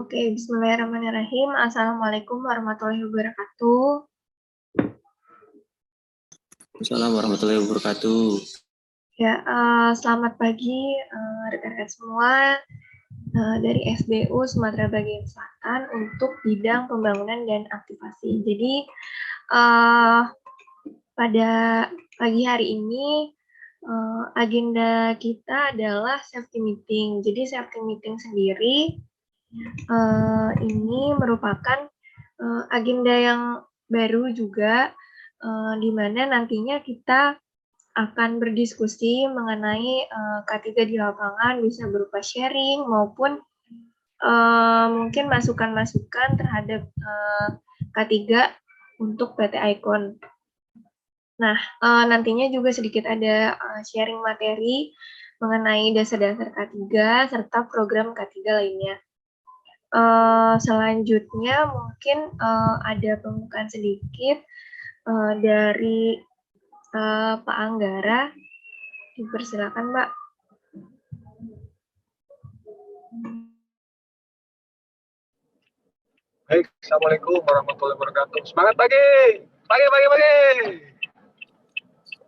Oke, bismillahirrahmanirrahim. Assalamualaikum warahmatullahi wabarakatuh. Assalamualaikum warahmatullahi wabarakatuh. Ya, selamat pagi rekan-rekan semua dari SBU Sumatera Bagian Selatan untuk bidang pembangunan dan aktivasi. Jadi pada pagi hari ini agenda kita adalah safety meeting. Jadi safety meeting sendiri ini merupakan agenda yang baru juga, di mana nantinya kita akan berdiskusi mengenai K3 di lapangan, bisa berupa sharing maupun mungkin masukan-masukan terhadap K3 untuk PT Icon. Nah, nantinya juga sedikit ada sharing materi mengenai dasar-dasar K3 serta program K3 lainnya. Selanjutnya mungkin ada pembukaan sedikit dari Pak Anggara. Dipersilakan, Mbak. Baik, Assalamualaikum warahmatullahi wabarakatuh. Semangat pagi, pagi.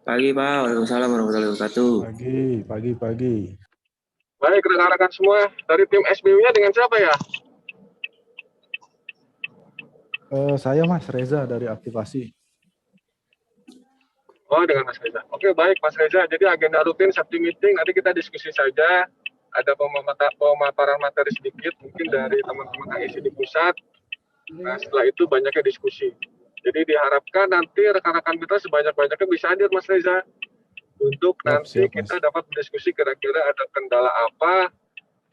Pagi Pak, waalaikumsalam warahmatullahi wabarakatuh. Pagi. Baik, rekan-rekan semua dari tim SBU-nya dengan siapa ya? Saya Mas Reza dari Aktivasi. Oh, dengan Mas Reza. Oke, baik Mas Reza. Jadi agenda rutin safety meeting, nanti kita diskusi saja. Ada pemaparan materi sedikit, mungkin dari teman-teman AIC di pusat. Nah, setelah itu banyaknya diskusi. Jadi diharapkan nanti rekan-rekan kita sebanyak-banyaknya bisa hadir Mas Reza. Untuk nanti siap, kita Mas. dapat berdiskusi kira-kira ada kendala apa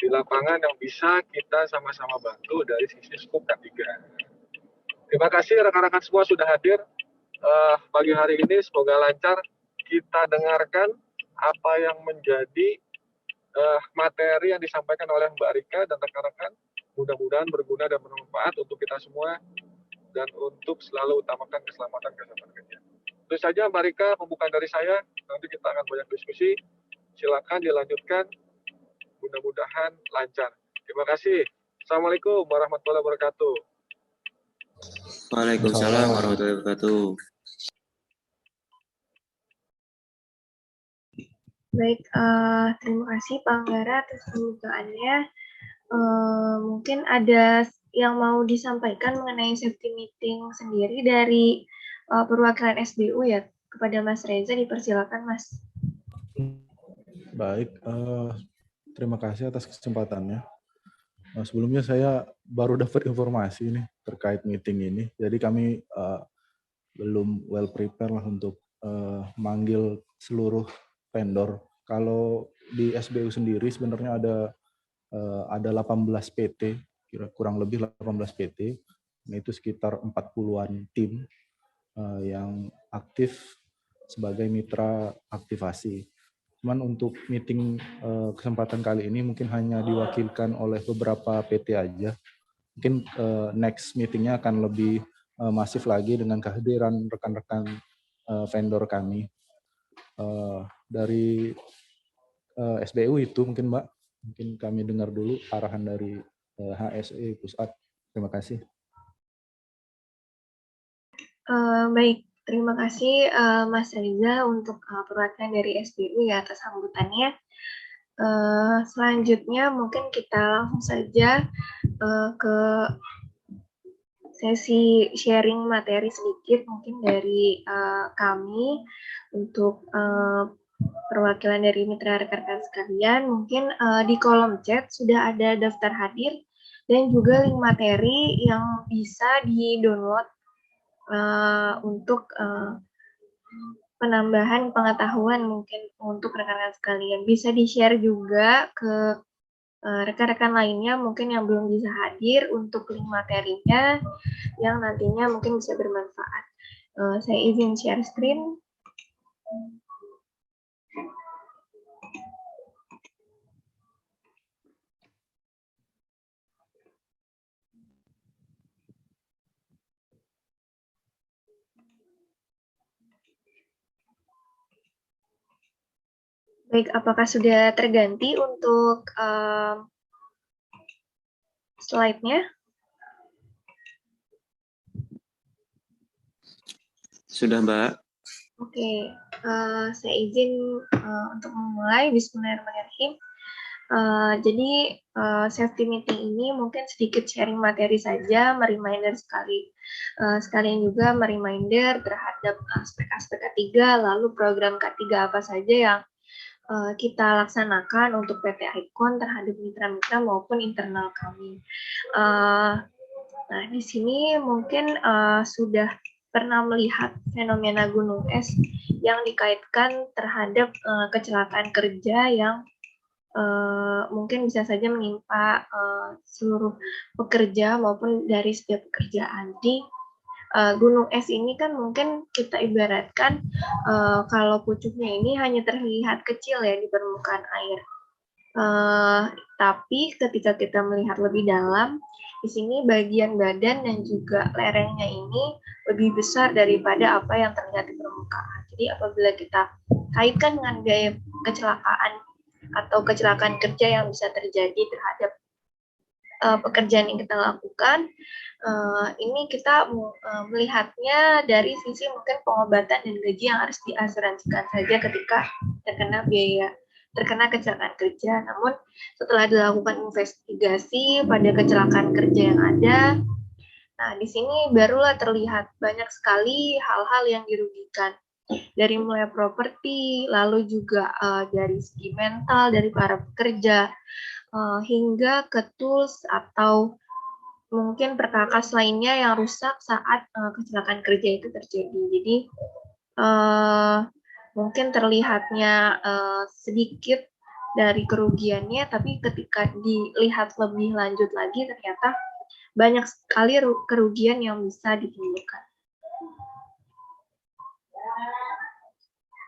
di lapangan yang bisa kita sama-sama bantu dari sisi skup K3. Terima kasih rekan-rekan semua sudah hadir pagi hari ini, semoga lancar. Kita dengarkan apa yang menjadi materi yang disampaikan oleh Mbak Rika dan rekan-rekan. Mudah-mudahan berguna dan bermanfaat untuk kita semua dan untuk selalu utamakan keselamatan kerja. Itu saja Mbak Rika, pembukaan dari saya. Nanti kita akan banyak diskusi. Silakan dilanjutkan. Mudah-mudahan lancar. Terima kasih. Assalamualaikum warahmatullahi wabarakatuh. Waalaikumsalam warahmatullahi wabarakatuh. Baik, terima kasih Pak Anggara atas pembukaannya. Mungkin ada yang mau disampaikan mengenai safety meeting sendiri dari perwakilan SBU ya, kepada Mas Reza, dipersilakan Mas. Baik, terima kasih atas kesempatannya. Sebelumnya saya baru dapat informasi nih terkait meeting ini. Jadi kami belum well prepare lah untuk manggil seluruh vendor. Kalau di SBU sendiri sebenarnya ada 18 PT, kurang lebih 18 PT. Nah, itu sekitar 40-an tim yang aktif sebagai mitra aktivasi. Cuman untuk meeting kesempatan kali ini mungkin hanya diwakilkan oleh beberapa PT aja. Mungkin next meetingnya akan lebih masif lagi dengan kehadiran rekan-rekan vendor kami. Dari SBU itu mungkin Mbak, mungkin kami dengar dulu arahan dari HSE Pusat. Terima kasih. Baik, terima kasih Mas Reza untuk perwakilan dari SBU ya atas sambutannya. Selanjutnya mungkin kita langsung saja ke sesi sharing materi sedikit mungkin dari kami untuk perwakilan dari mitra rekan-rekan sekalian. Mungkin di kolom chat sudah ada daftar hadir dan juga link materi yang bisa di-download untuk penambahan pengetahuan mungkin untuk rekan-rekan sekalian. Bisa di-share juga ke rekan-rekan lainnya mungkin yang belum bisa hadir untuk link materinya yang nantinya mungkin bisa bermanfaat. Saya izin share screen. Baik, apakah sudah terganti untuk slide-nya. Sudah, Mbak. Oke, saya izin untuk memulai. Bismillahirrahmanirrahim. Jadi safety meeting ini mungkin sedikit sharing materi saja, mereminder sekalian juga mereminder terhadap aspek-aspek K3, lalu program K3 apa saja yang kita laksanakan untuk PT Icon terhadap mitra-mitra maupun internal kami. Nah, di sini mungkin sudah pernah melihat fenomena gunung es yang dikaitkan terhadap kecelakaan kerja yang mungkin bisa saja menimpa seluruh pekerja maupun dari setiap pekerjaan. Di gunung es ini kan mungkin kita ibaratkan kalau pucuknya ini hanya terlihat kecil ya di permukaan air. Tapi ketika kita melihat lebih dalam, di sini bagian badan dan juga lerengnya ini lebih besar daripada apa yang terlihat di permukaan. Jadi apabila kita kaitkan dengan biaya kecelakaan atau kecelakaan kerja yang bisa terjadi terhadap pekerjaan yang kita lakukan, ini kita melihatnya dari sisi mungkin pengobatan dan gaji yang harus diasuransikan saja ketika terkena kecelakaan kerja. Namun setelah dilakukan investigasi pada kecelakaan kerja yang ada, nah di sini barulah terlihat banyak sekali hal-hal yang dirugikan, dari mulai properti, lalu juga dari segi mental dari para pekerja, hingga ke tools atau mungkin perkakas lainnya yang rusak saat kecelakaan kerja itu terjadi. Jadi mungkin terlihatnya sedikit dari kerugiannya, tapi ketika dilihat lebih lanjut lagi ternyata banyak sekali kerugian yang bisa ditimbulkan.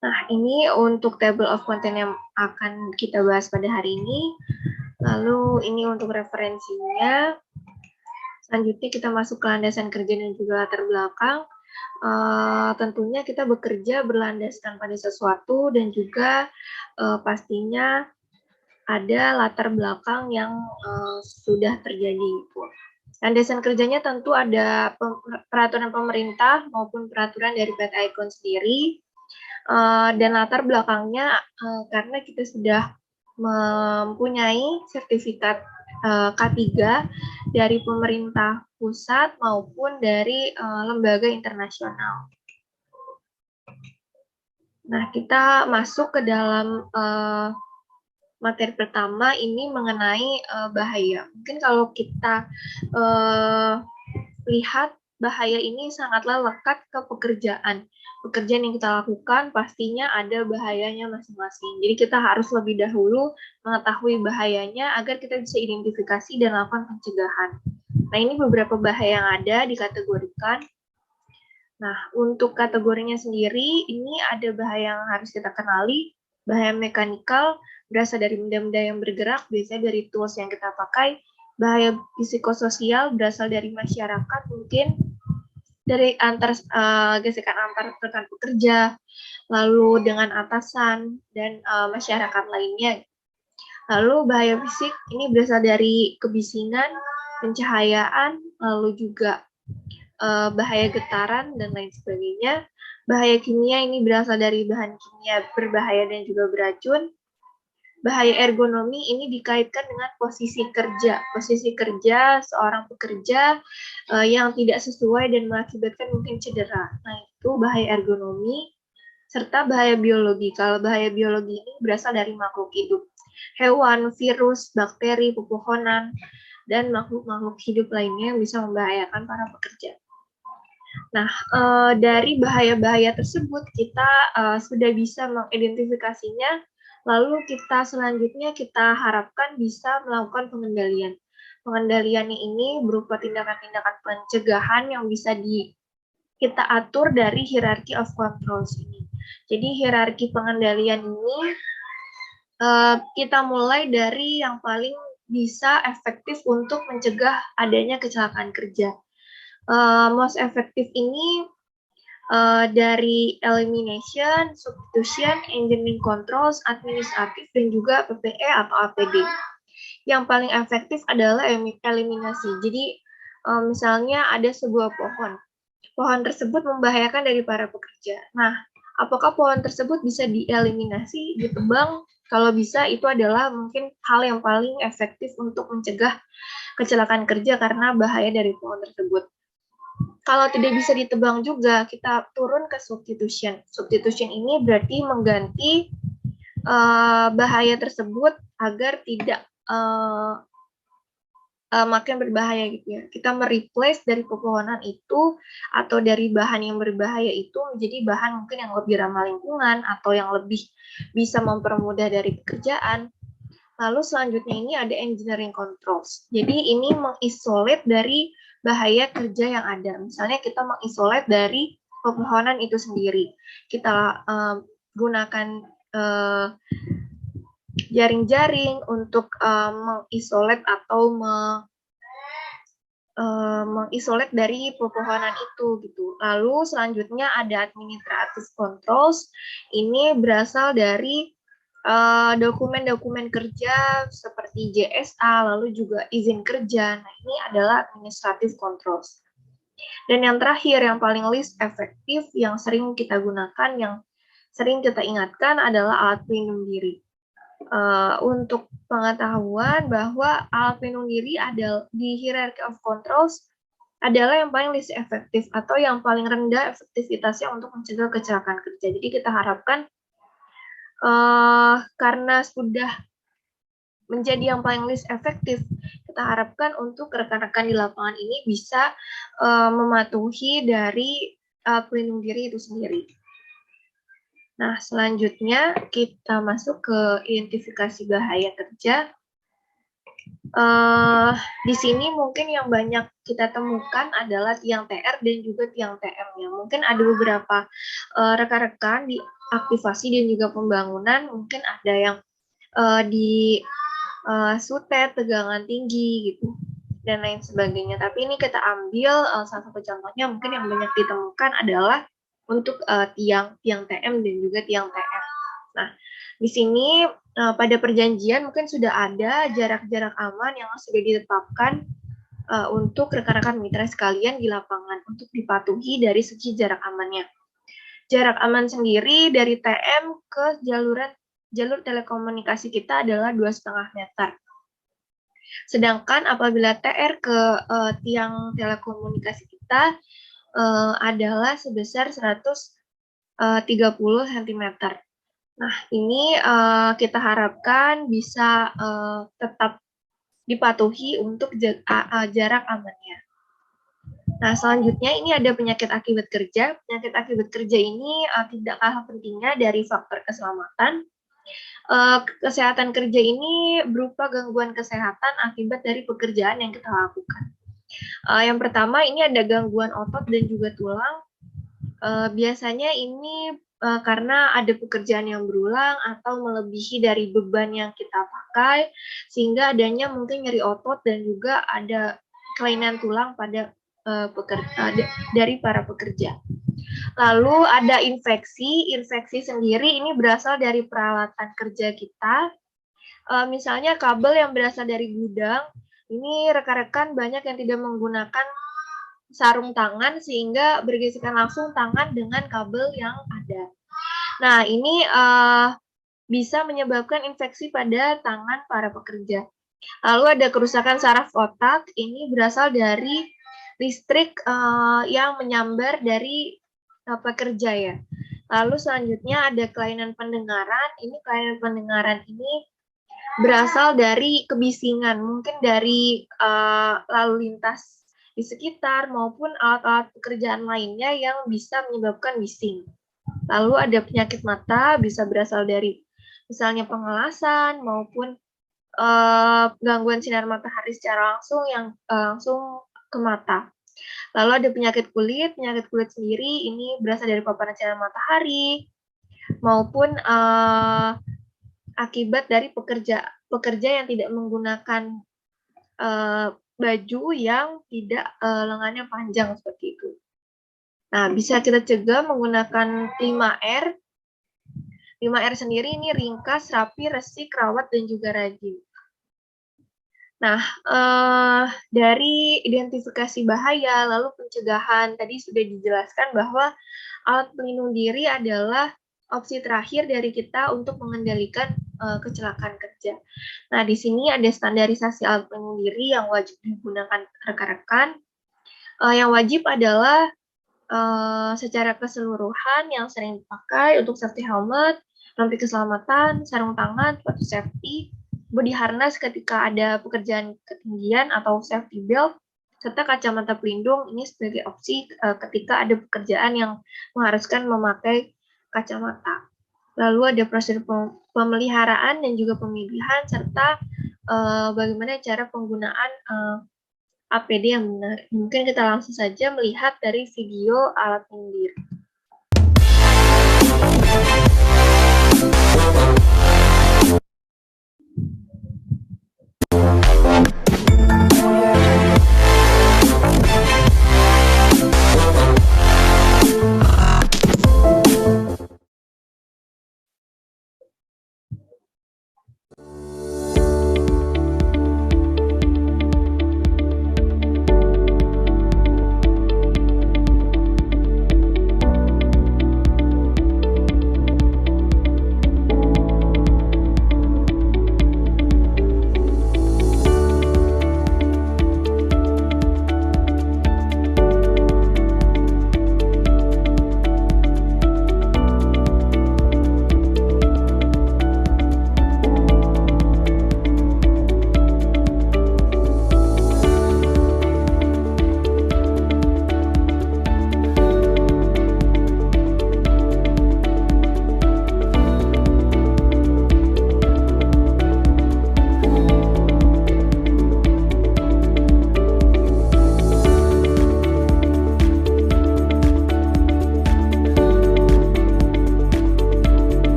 Nah, ini untuk table of content yang akan kita bahas pada hari ini. Lalu ini untuk referensinya. Selanjutnya kita masuk ke landasan kerja dan juga latar belakang. Tentunya kita bekerja berlandaskan pada sesuatu dan juga pastinya ada latar belakang yang sudah terjadi. Landasan kerjanya tentu ada peraturan pemerintah maupun peraturan dari PT Icon sendiri, dan latar belakangnya karena kita sudah mempunyai sertifikat K3 dari pemerintah pusat maupun dari lembaga internasional. Nah, kita masuk ke dalam materi pertama ini mengenai bahaya. Mungkin kalau kita lihat bahaya ini sangatlah lekat ke pekerjaan. Pekerjaan yang kita lakukan pastinya ada bahayanya masing-masing. Jadi kita harus lebih dahulu mengetahui bahayanya agar kita bisa identifikasi dan lakukan pencegahan. Nah, ini beberapa bahaya yang ada dikategorikan. Nah, untuk kategorinya sendiri, ini ada bahaya yang harus kita kenali. Bahaya mekanikal berasal dari benda-benda yang bergerak, biasanya dari tools yang kita pakai. Bahaya psikososial berasal dari masyarakat, mungkin dari gesekan antar rekan pekerja, lalu dengan atasan dan masyarakat lainnya. Lalu bahaya fisik ini berasal dari kebisingan, pencahayaan, lalu juga bahaya getaran dan lain sebagainya. Bahaya kimia ini berasal dari bahan kimia berbahaya dan juga beracun. Bahaya ergonomi ini dikaitkan dengan posisi kerja. Posisi kerja seorang pekerja yang tidak sesuai dan mengakibatkan mungkin cedera. Nah, itu bahaya ergonomi. Serta bahaya biologi. Kalau bahaya biologi ini berasal dari makhluk hidup. Hewan, virus, bakteri, pepohonan, dan makhluk-makhluk hidup lainnya yang bisa membahayakan para pekerja. Nah, dari bahaya-bahaya tersebut kita sudah bisa mengidentifikasinya. Lalu selanjutnya kita harapkan bisa melakukan pengendalian. Pengendaliannya ini berupa tindakan-tindakan pencegahan yang bisa kita atur dari hierarchy of controls ini. Jadi hierarki pengendalian ini kita mulai dari yang paling bisa efektif untuk mencegah adanya kecelakaan kerja. Most effective ini dari elimination, substitution, engineering controls, administratif, dan juga PPE atau APD. yang paling efektif adalah eliminasi. Jadi misalnya ada sebuah pohon tersebut membahayakan dari para pekerja. Nah, apakah pohon tersebut bisa dieliminasi, ditebang? Kalau bisa, itu adalah mungkin hal yang paling efektif untuk mencegah kecelakaan kerja karena bahaya dari pohon tersebut. Kalau tidak bisa ditebang juga, kita turun ke substitution. Substitution ini berarti mengganti bahaya tersebut agar tidak makin berbahaya gitu ya. Kita mereplace dari pepohonan itu atau dari bahan yang berbahaya itu menjadi bahan mungkin yang lebih ramah lingkungan atau yang lebih bisa mempermudah dari pekerjaan. Lalu selanjutnya ini ada engineering controls. Jadi ini mengisolate dari bahaya kerja yang ada. Misalnya kita mengisolate dari pepohonan itu sendiri. Kita gunakan jaring-jaring untuk mengisolate atau mengisolate dari pepohonan itu gitu. Lalu selanjutnya ada administrative controls. Ini berasal dari dokumen-dokumen kerja seperti JSA, lalu juga izin kerja. Nah, ini adalah administrative controls. Dan yang terakhir, yang paling least efektif, yang sering kita gunakan, yang sering kita ingatkan adalah alat pelindung diri. Untuk pengetahuan bahwa alat pelindung diri adalah di hierarchy of controls adalah yang paling least efektif atau yang paling rendah efektivitasnya untuk mencegah kecelakaan kerja. Jadi kita harapkan karena sudah menjadi yang paling least efektif, kita harapkan untuk rekan-rekan di lapangan ini bisa mematuhi dari pelindung diri itu sendiri. Nah, selanjutnya kita masuk ke identifikasi bahaya kerja. Di sini mungkin yang banyak kita temukan adalah tiang TR dan juga tiang TM-nya. Mungkin ada beberapa rekan-rekan di aktivasi dan juga pembangunan, mungkin ada yang di sutet, tegangan tinggi gitu, dan lain sebagainya. Tapi ini kita ambil salah satu contohnya mungkin yang banyak ditemukan adalah untuk tiang TM dan juga tiang TR. Nah, di sini pada perjanjian mungkin sudah ada jarak-jarak aman yang sudah ditetapkan untuk rekan-rekan mitra sekalian di lapangan untuk dipatuhi dari segi jarak amannya. Jarak aman sendiri dari TM ke jalur telekomunikasi kita adalah 2,5 meter. Sedangkan apabila TR ke tiang telekomunikasi kita adalah sebesar 130 cm. Nah, ini kita harapkan bisa tetap dipatuhi untuk jarak amannya. Nah, selanjutnya ini ada penyakit akibat kerja. Penyakit akibat kerja ini tidak kalah pentingnya dari faktor keselamatan. Kesehatan kerja ini berupa gangguan kesehatan akibat dari pekerjaan yang kita lakukan. Yang pertama ini ada gangguan otot dan juga tulang. Biasanya ini karena ada pekerjaan yang berulang atau melebihi dari beban yang kita pakai, sehingga adanya mungkin nyeri otot dan juga ada kelainan tulang pada dari para pekerja. Lalu ada infeksi. Infeksi sendiri ini berasal dari peralatan kerja kita. Misalnya kabel yang berasal dari gudang, ini rekan-rekan banyak yang tidak menggunakan sarung tangan sehingga bergesekan langsung tangan dengan kabel yang ada. Nah, ini bisa menyebabkan infeksi pada tangan para pekerja. Lalu ada kerusakan saraf otak, ini berasal dari listrik yang menyambar dari pekerja ya. Lalu selanjutnya ada kelainan pendengaran. Ini kelainan pendengaran ini berasal dari kebisingan, mungkin dari lalu lintas di sekitar maupun alat-alat pekerjaan lainnya yang bisa menyebabkan bising. Lalu ada penyakit mata, bisa berasal dari misalnya pengelasan maupun gangguan sinar matahari secara langsung yang langsung ke mata. Lalu ada penyakit kulit sendiri ini berasal dari paparan sinar matahari maupun akibat dari pekerja yang tidak menggunakan baju yang tidak lengannya panjang seperti itu. Nah, bisa kita cegah menggunakan 5R. 5R sendiri ini ringkas, rapi, resik, rawat, dan juga rajin. Nah, dari identifikasi bahaya, lalu pencegahan, tadi sudah dijelaskan bahwa alat pelindung diri adalah opsi terakhir dari kita untuk mengendalikan kecelakaan kerja. Nah, di sini ada standarisasi alat pelindung diri yang wajib digunakan rekan-rekan. Yang wajib adalah secara keseluruhan yang sering dipakai untuk safety helmet, rompi keselamatan, sarung tangan, sepatu safety, body harness ketika ada pekerjaan ketinggian atau safety belt, serta kacamata pelindung ini sebagai opsi ketika ada pekerjaan yang mengharuskan memakai kacamata. Lalu ada prosedur pemeliharaan dan juga pemilihan, serta bagaimana cara penggunaan APD yang benar. Mungkin kita langsung saja melihat dari video alat pelindung diri.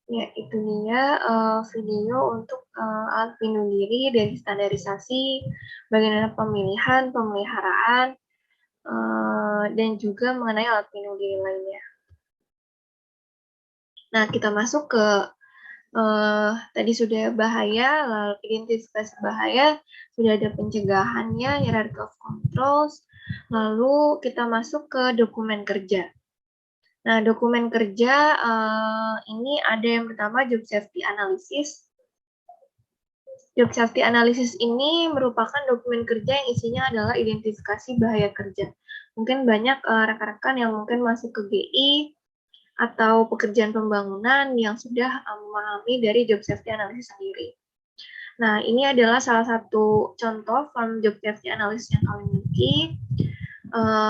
Ya, itu dia video untuk alat pelindung diri dari standarisasi, bagaimana pemilihan, pemeliharaan, dan juga mengenai alat pelindung diri lainnya. Nah, kita masuk ke tadi sudah bahaya, lalu identifikasi bahaya, sudah ada pencegahannya, hierarchy of controls, lalu kita masuk ke dokumen kerja. Nah, dokumen kerja ini ada yang pertama job safety analysis. Job safety analysis ini merupakan dokumen kerja yang isinya adalah identifikasi bahaya kerja. Mungkin banyak rekan-rekan yang mungkin masuk ke GI atau pekerjaan pembangunan yang sudah memahami dari job safety analysis sendiri. Nah, ini adalah salah satu contoh form job safety analysis yang kami miliki.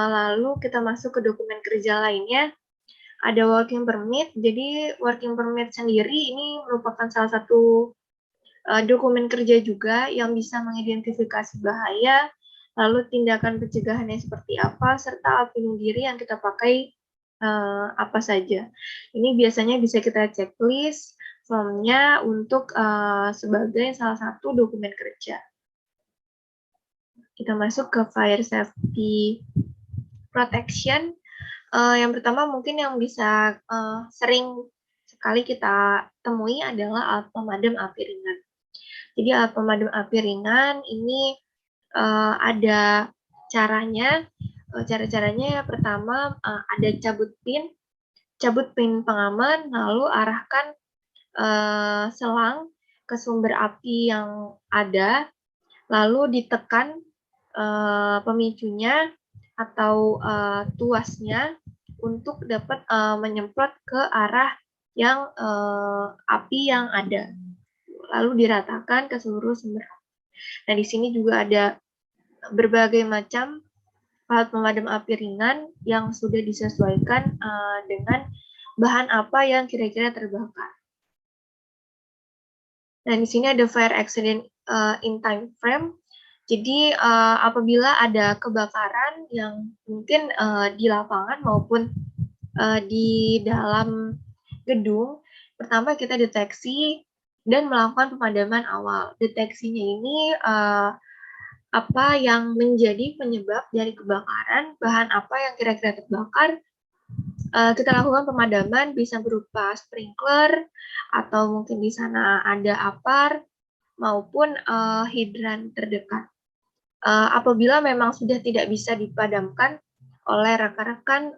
Lalu kita masuk ke dokumen kerja lainnya. Ada working permit, jadi working permit sendiri ini merupakan salah satu dokumen kerja juga yang bisa mengidentifikasi bahaya, lalu tindakan pencegahannya seperti apa, serta alat pelindung diri yang kita pakai apa saja. Ini biasanya bisa kita checklist formnya untuk sebagai salah satu dokumen kerja. Kita masuk ke fire safety protection. Yang pertama mungkin yang bisa sering sekali kita temui adalah alat pemadam api ringan. Jadi alat pemadam api ringan ini ada caranya. Cara-caranya pertama ada cabut pin pengaman, lalu arahkan selang ke sumber api yang ada, lalu ditekan pemicunya atau tuasnya untuk dapat menyemprot ke arah yang api yang ada. lalu diratakan ke seluruh sumber api. Nah, di sini juga ada berbagai macam alat pemadam api ringan yang sudah disesuaikan dengan bahan apa yang kira-kira terbakar. Nah, di sini ada fire accident in time frame. Jadi apabila ada kebakaran yang mungkin di lapangan maupun di dalam gedung, pertama kita deteksi dan melakukan pemadaman awal. Deteksinya ini apa yang menjadi penyebab dari kebakaran, bahan apa yang kira-kira terbakar. Kita lakukan pemadaman bisa berupa sprinkler atau mungkin di sana ada APAR maupun hidran terdekat. Apabila memang sudah tidak bisa dipadamkan oleh rekan-rekan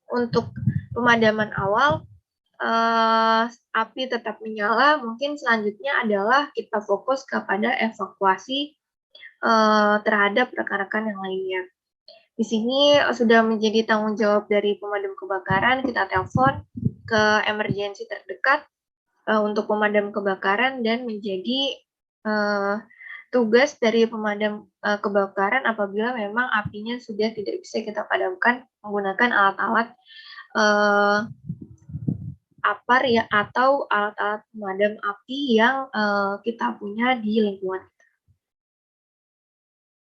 untuk pemadaman awal, api tetap menyala, mungkin selanjutnya adalah kita fokus kepada evakuasi terhadap rekan-rekan yang lainnya. Di sini sudah menjadi tanggung jawab dari pemadam kebakaran, kita telepon ke emergensi terdekat untuk pemadam kebakaran dan menjadi tugas dari pemadam kebakaran apabila memang apinya sudah tidak bisa kita padamkan menggunakan alat-alat APAR ya, atau alat-alat pemadam api yang kita punya di lingkungan.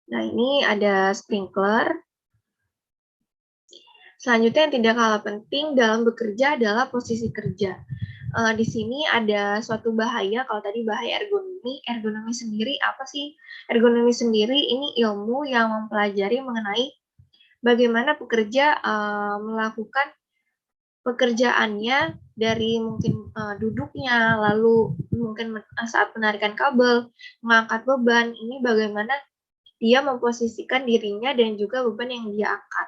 Nah, ini ada sprinkler. Selanjutnya yang tidak kalah penting dalam bekerja adalah posisi kerja. Di sini ada suatu bahaya, kalau tadi bahaya ergonomi. Ergonomi sendiri apa sih? Ergonomi sendiri ini ilmu yang mempelajari mengenai bagaimana pekerja melakukan pekerjaannya dari mungkin duduknya, lalu mungkin saat menarikan kabel, mengangkat beban, ini bagaimana dia memposisikan dirinya dan juga beban yang dia angkat.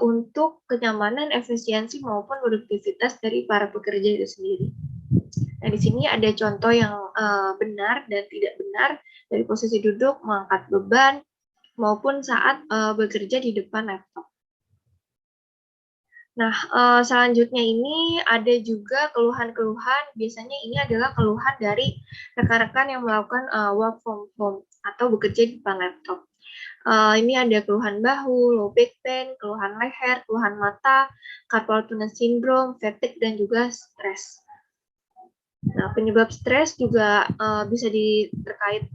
Untuk kenyamanan, efisiensi maupun produktivitas dari para pekerja itu sendiri. Nah, di sini ada contoh yang benar dan tidak benar dari posisi duduk, mengangkat beban, maupun saat bekerja di depan laptop. Nah, selanjutnya ini ada juga keluhan-keluhan, biasanya ini adalah keluhan dari rekan-rekan yang melakukan work from home atau bekerja di depan laptop. Ini ada keluhan bahu, low back pain, keluhan leher, keluhan mata, carpal tunnel syndrome, fatigue, dan juga stres. Nah, penyebab stres juga bisa terkait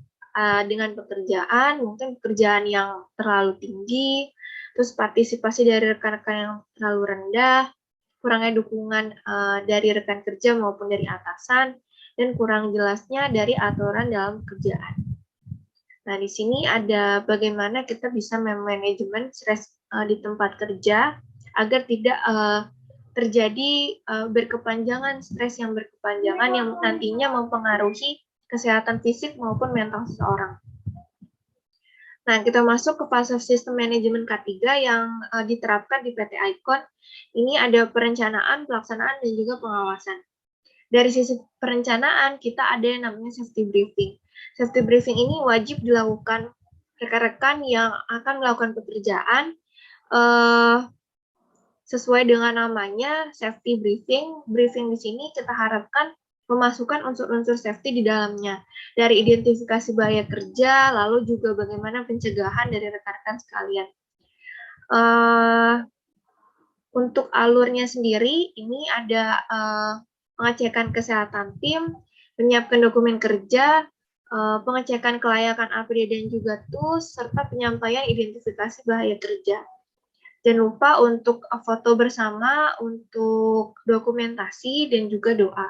dengan pekerjaan, mungkin pekerjaan yang terlalu tinggi, terus partisipasi dari rekan-rekan yang terlalu rendah, kurangnya dukungan dari rekan kerja maupun dari atasan, dan kurang jelasnya dari aturan dalam pekerjaan. Nah, di sini ada bagaimana kita bisa memanajemen stres di tempat kerja agar tidak terjadi berkepanjangan, stres yang berkepanjangan yang nantinya mempengaruhi kesehatan fisik maupun mental seseorang. Nah, kita masuk ke fase sistem manajemen K3 yang diterapkan di PT Icon. Ini ada perencanaan, pelaksanaan, dan juga pengawasan. Dari sisi perencanaan, kita ada yang namanya safety briefing. Safety briefing ini wajib dilakukan rekan-rekan yang akan melakukan pekerjaan sesuai dengan namanya safety briefing. Briefing di sini kita harapkan memasukkan unsur-unsur safety di dalamnya. Dari identifikasi bahaya kerja, lalu juga bagaimana pencegahan dari rekan-rekan sekalian. Untuk alurnya sendiri, ini ada pengecekan kesehatan tim, menyiapkan dokumen kerja, pengecekan kelayakan APD dan juga tools, serta penyampaian identifikasi bahaya kerja. Jangan lupa untuk foto bersama, untuk dokumentasi, dan juga doa.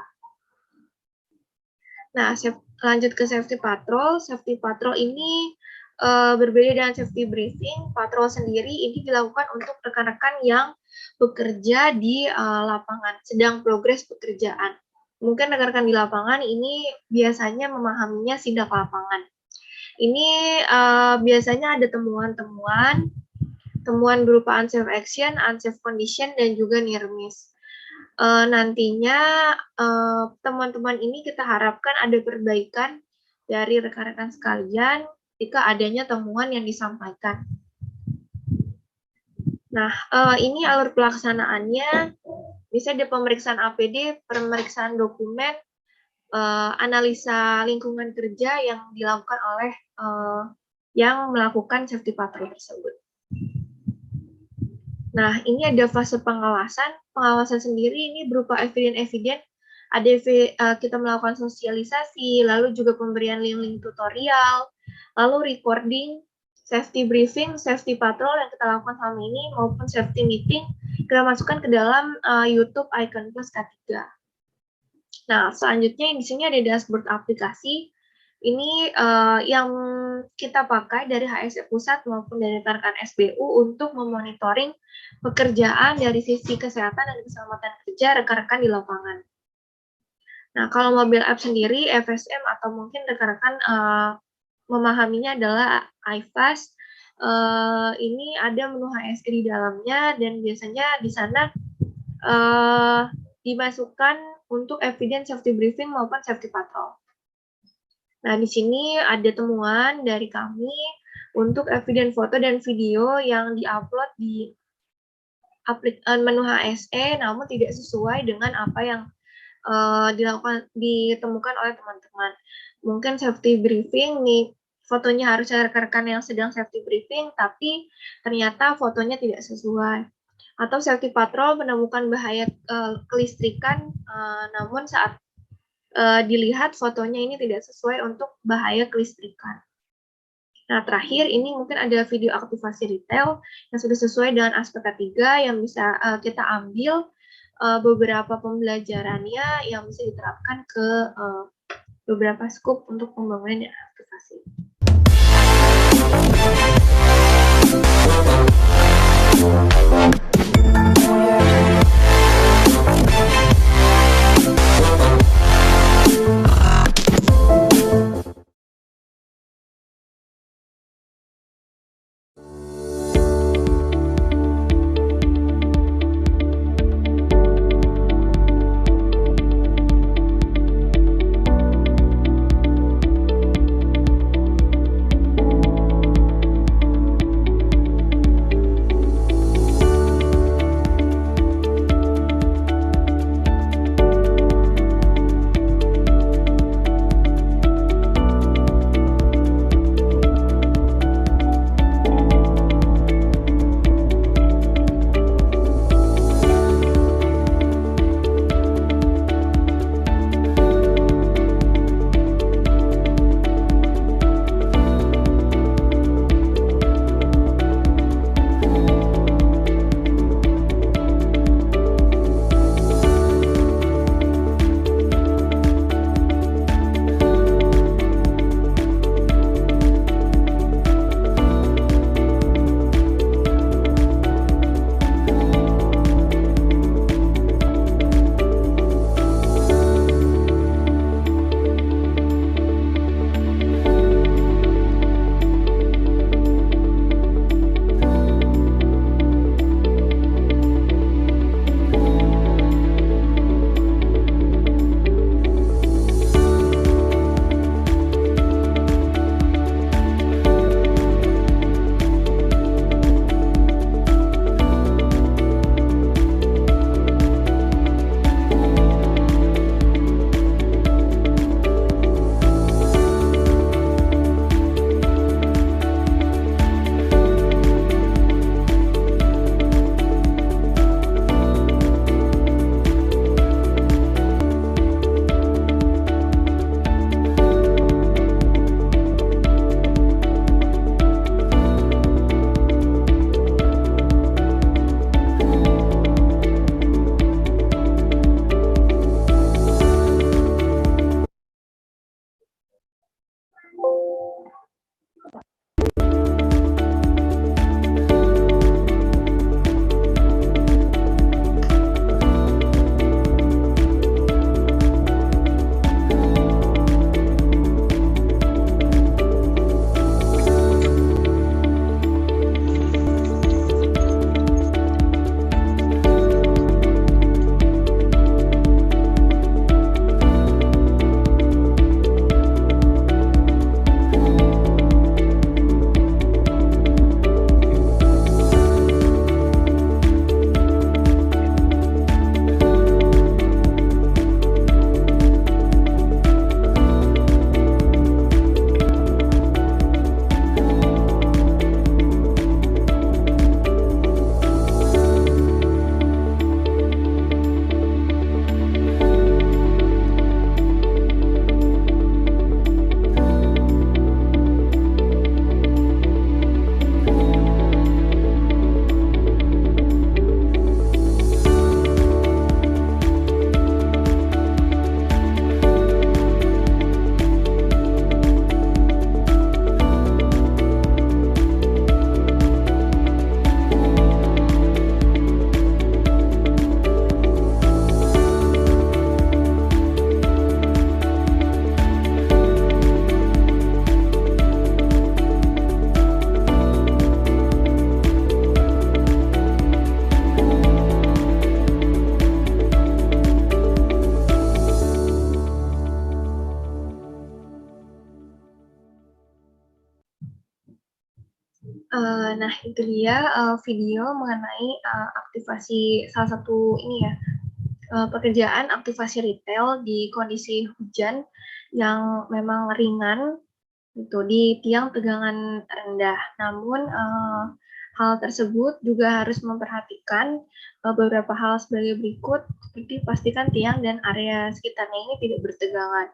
Nah, lanjut ke safety patrol. Safety patrol ini berbeda dengan safety briefing. Patrol sendiri ini dilakukan untuk rekan-rekan yang bekerja di lapangan, sedang progres pekerjaan. Mungkin rekan-rekan di lapangan ini biasanya memahaminya sidak lapangan. Ini biasanya ada temuan berupa unsafe action, unsafe condition, dan juga near miss. Nantinya teman-teman ini kita harapkan ada perbaikan dari rekan-rekan sekalian jika adanya temuan yang disampaikan. Nah, ini alur pelaksanaannya. Bisa ada pemeriksaan APD, pemeriksaan dokumen, analisa lingkungan kerja yang dilakukan oleh yang melakukan safety patrol tersebut. Nah, ini ada fase pengawasan. Pengawasan sendiri ini berupa eviden-eviden. Ada kita melakukan sosialisasi, lalu juga pemberian link-link tutorial, lalu recording, safety briefing, safety patrol yang kita lakukan selama ini, maupun safety meeting, kita masukkan ke dalam YouTube Icon Plus K3. Nah, selanjutnya di sini ada dashboard aplikasi. Ini yang kita pakai dari HSE Pusat maupun dari rekan SBU untuk memonitoring pekerjaan dari sisi kesehatan dan keselamatan kerja rekan-rekan di lapangan. Nah, kalau mobile app sendiri, FSM atau mungkin rekan-rekan memahaminya adalah iFast. Ini ada menu HSE di dalamnya dan biasanya di sana dimasukkan untuk evidence safety briefing maupun safety patrol. Nah, di sini ada temuan dari kami untuk evidence foto dan video yang diupload di menu HSE, namun tidak sesuai dengan apa yang ditemukan oleh teman-teman. Mungkin safety briefing nih, fotonya harus rekan-rekan yang sedang safety briefing, tapi ternyata fotonya tidak sesuai. Atau safety patrol menemukan bahaya kelistrikan, namun saat dilihat fotonya ini tidak sesuai untuk bahaya kelistrikan. Nah, terakhir ini mungkin ada video aktivasi retail yang sudah sesuai dengan aspek ketiga yang bisa kita ambil beberapa pembelajarannya yang bisa diterapkan ke beberapa scope untuk pembangunan dan aktivasi. Nah, itu dia video mengenai aktivasi salah satu ini ya, pekerjaan aktivasi retail di kondisi hujan yang memang ringan gitu di tiang tegangan rendah. Namun hal tersebut juga harus memperhatikan beberapa hal sebagai berikut, seperti pastikan tiang dan area sekitarnya ini tidak bertegangan.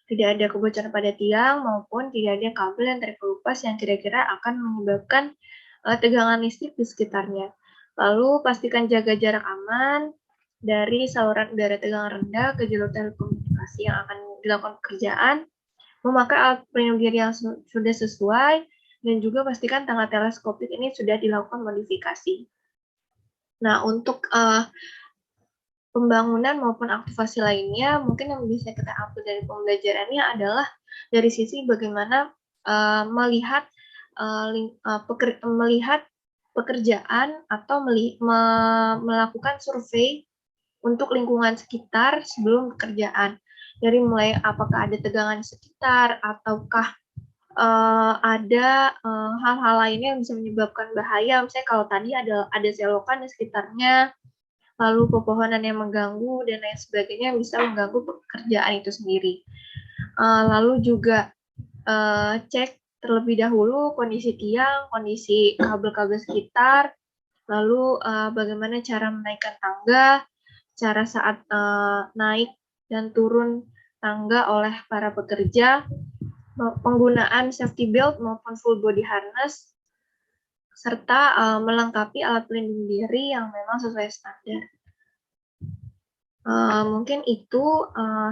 Tidak ada kebocoran pada tiang maupun tidak ada kabel yang terkelupas yang kira-kira akan menyebabkan tegangan listrik di sekitarnya. Lalu pastikan jaga jarak aman dari saluran udara tegangan rendah ke jalur telekomunikasi yang akan dilakukan pekerjaan, memakai alat pelindung diri yang sudah sesuai, dan juga pastikan tangga teleskopik ini sudah dilakukan modifikasi. Nah, untuk pembangunan maupun aktivasi lainnya, mungkin yang bisa kita ambil dari pembelajarannya adalah dari sisi bagaimana melihat pekerjaan atau melakukan survei untuk lingkungan sekitar sebelum pekerjaan. Dari mulai apakah ada tegangan di sekitar, ataukah ada hal-hal lainnya yang bisa menyebabkan bahaya. Misalnya kalau tadi ada selokan di sekitarnya, lalu pepohonan yang mengganggu dan lain sebagainya bisa mengganggu pekerjaan itu sendiri. Lalu juga cek terlebih dahulu kondisi tiang, kondisi kabel-kabel sekitar, lalu bagaimana cara menaikkan tangga, cara saat naik dan turun tangga oleh para pekerja, penggunaan safety belt maupun full body harness, serta melengkapi alat pelindung diri yang memang sesuai standar. Mungkin itu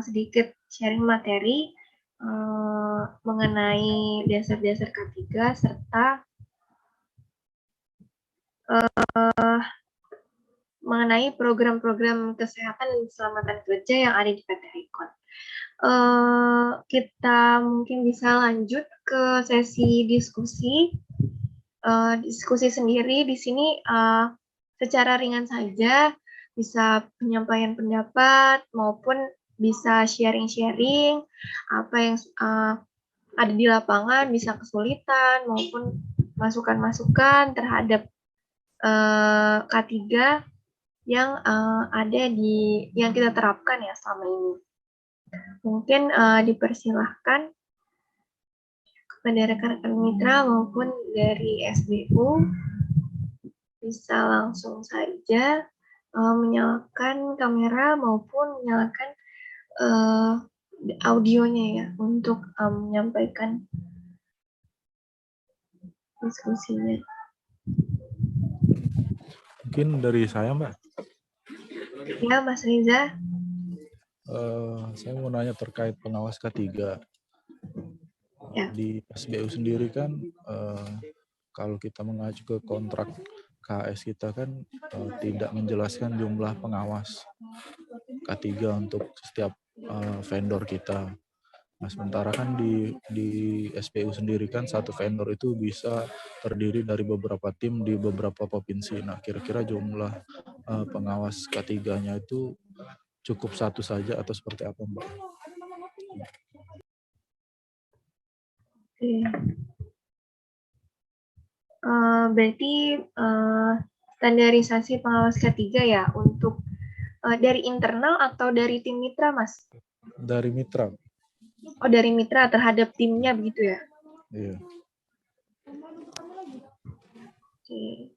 sedikit sharing materi mengenai dasar-dasar K3 serta mengenai program-program kesehatan dan keselamatan kerja yang ada di PT Rikon. Kita mungkin bisa lanjut ke sesi diskusi. Diskusi sendiri di sini secara ringan saja, bisa penyampaian pendapat maupun bisa sharing-sharing apa yang ada di lapangan, bisa kesulitan maupun masukan-masukan terhadap K3 yang ada yang kita terapkan ya selama ini. Mungkin dipersilahkan kepada rekan-rekan mitra maupun dari SBU bisa langsung saja menyalakan kamera maupun menyalakan audionya ya untuk menyampaikan diskusinya. Mungkin dari saya, Mbak. Ya, Mas Riza. Saya mau nanya terkait pengawas K3. Ya. Di SBU sendiri kan kalau kita mengacu ke kontrak KS kita kan tidak menjelaskan jumlah pengawas K3 untuk setiap vendor kita. Nah, sementara kan di SBU sendiri kan satu vendor itu bisa terdiri dari beberapa tim di beberapa provinsi. Nah, kira-kira jumlah pengawas K3-nya itu cukup satu saja atau seperti apa, Mbak? Oke. Berarti standarisasi pengawas K3 ya untuk dari internal atau dari tim mitra, Mas? Dari mitra. Oh, dari mitra terhadap timnya begitu ya? Iya. Oke.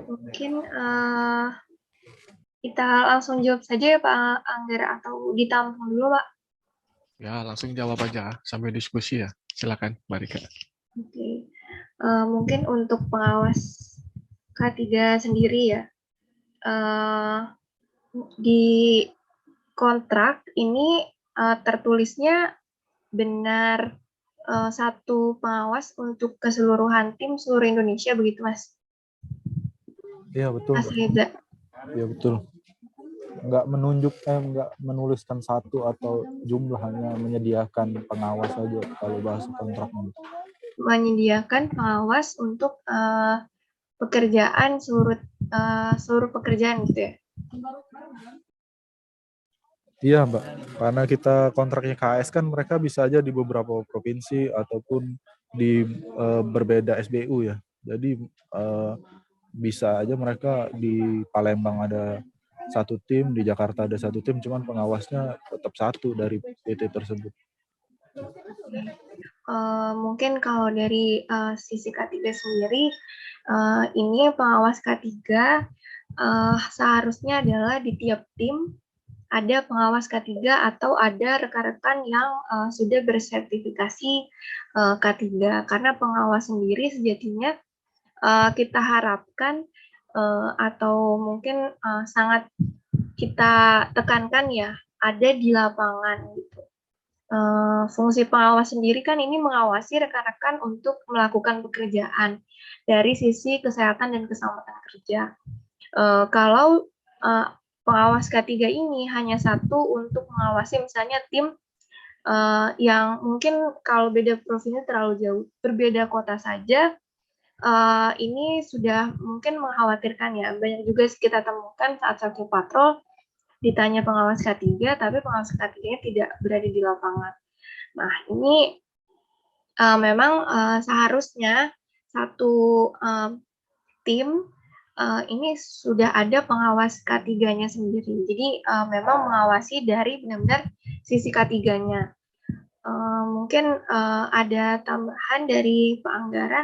Mungkin kita langsung jawab saja ya Pak Anggara atau ditampung dulu Pak? Ya, langsung jawab aja sambil diskusi ya. Silakan, Mbak Rika. Oke. Mungkin untuk pengawas K3 sendiri ya, di kontrak ini tertulisnya benar satu pengawas untuk keseluruhan tim seluruh Indonesia begitu Mas? Iya betul. Mas Reza. Iya betul. Nggak menuliskan satu atau jumlah, hanya menyediakan pengawas saja kalau bahasa kontraknya. Menyediakan pengawas untuk pekerjaan seluruh pekerjaan gitu ya? Iya Mbak, karena kita kontraknya KAS kan, mereka bisa aja di beberapa provinsi ataupun di berbeda SBU ya. Jadi bisa aja mereka di Palembang ada satu tim, di Jakarta ada satu tim, cuman pengawasnya tetap satu dari PT tersebut. Mungkin kalau dari sisi K3 sendiri, ini pengawas K3 seharusnya adalah di tiap tim ada pengawas K3 atau ada rekan-rekan yang sudah bersertifikasi K3. Karena pengawas sendiri sejatinya kita harapkan atau mungkin sangat kita tekankan ya, ada di lapangan gitu. Fungsi pengawas sendiri kan ini mengawasi rekan-rekan untuk melakukan pekerjaan dari sisi kesehatan dan keselamatan kerja. Kalau pengawas K3 ini hanya satu untuk mengawasi misalnya tim yang mungkin kalau beda provinsi terlalu jauh, berbeda kota saja, ini sudah mungkin mengkhawatirkan ya. Banyak juga kita temukan saat satu patrol ditanya pengawas K3, tapi pengawas K3-nya tidak berada di lapangan. Nah, ini memang seharusnya satu tim ini sudah ada pengawas K3-nya sendiri. Jadi memang mengawasi dari benar-benar sisi K3-nya. Mungkin ada tambahan dari Pak Anggara.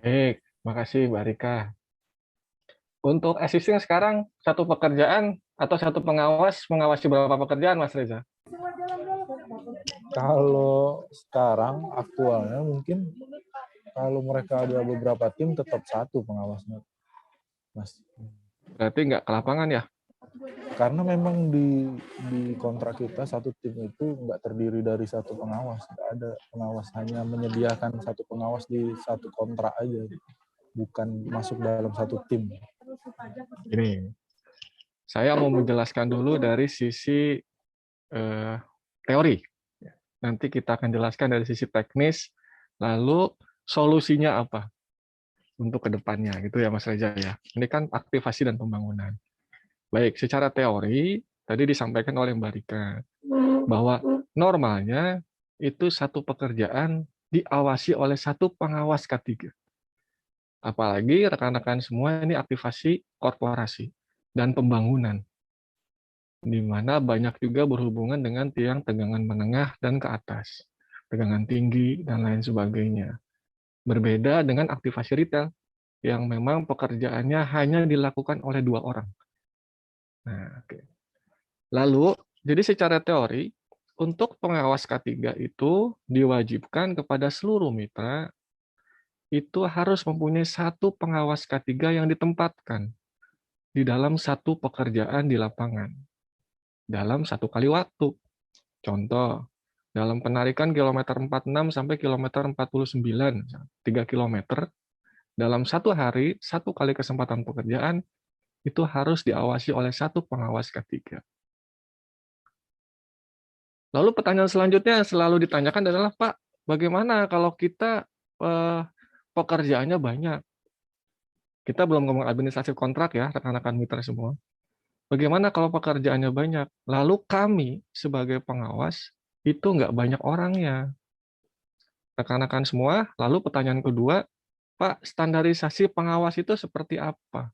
Baik, makasih Mbak Rika. Untuk existing sekarang satu pekerjaan atau satu pengawas mengawasi berapa pekerjaan Mas Reza? Kalau sekarang aktualnya mungkin kalau mereka ada beberapa tim tetap satu pengawasnya, Mas. Berarti nggak ke lapangan ya? Karena memang di kontrak kita satu tim itu nggak terdiri dari satu pengawas, nggak ada pengawas, hanya menyediakan satu pengawas di satu kontrak aja, bukan masuk dalam satu tim. Ini, saya mau menjelaskan dulu dari sisi teori. Nanti kita akan jelaskan dari sisi teknis, lalu solusinya apa untuk kedepannya, gitu ya Mas Reza ya. Ini kan aktivasi dan pembangunan. Baik, secara teori tadi disampaikan oleh Mbak Rika bahwa normalnya itu satu pekerjaan diawasi oleh satu pengawas K3. Apalagi rekan-rekan semua ini aktivasi korporasi dan pembangunan, di mana banyak juga berhubungan dengan tiang tegangan menengah dan ke atas, tegangan tinggi, dan lain sebagainya. Berbeda dengan aktivasi retail, yang memang pekerjaannya hanya dilakukan oleh 2 orang. Nah, oke. Lalu, jadi secara teori, untuk pengawas K3 itu diwajibkan kepada seluruh mitra itu harus mempunyai satu pengawas K3 yang ditempatkan di dalam satu pekerjaan di lapangan dalam satu kali waktu. Contoh, dalam penarikan kilometer 46 sampai kilometer 49, 3 kilometer, dalam satu hari, satu kali kesempatan pekerjaan, itu harus diawasi oleh satu pengawas K3. Lalu pertanyaan selanjutnya yang selalu ditanyakan adalah, Pak, bagaimana kalau kita pekerjaannya banyak? Kita belum ngomong administrasi kontrak ya, rekan-rekan mitra semua. Bagaimana kalau pekerjaannya banyak? Lalu kami sebagai pengawas itu nggak banyak orangnya. Rekan-rekan semua, lalu pertanyaan kedua, Pak, standarisasi pengawas itu seperti apa?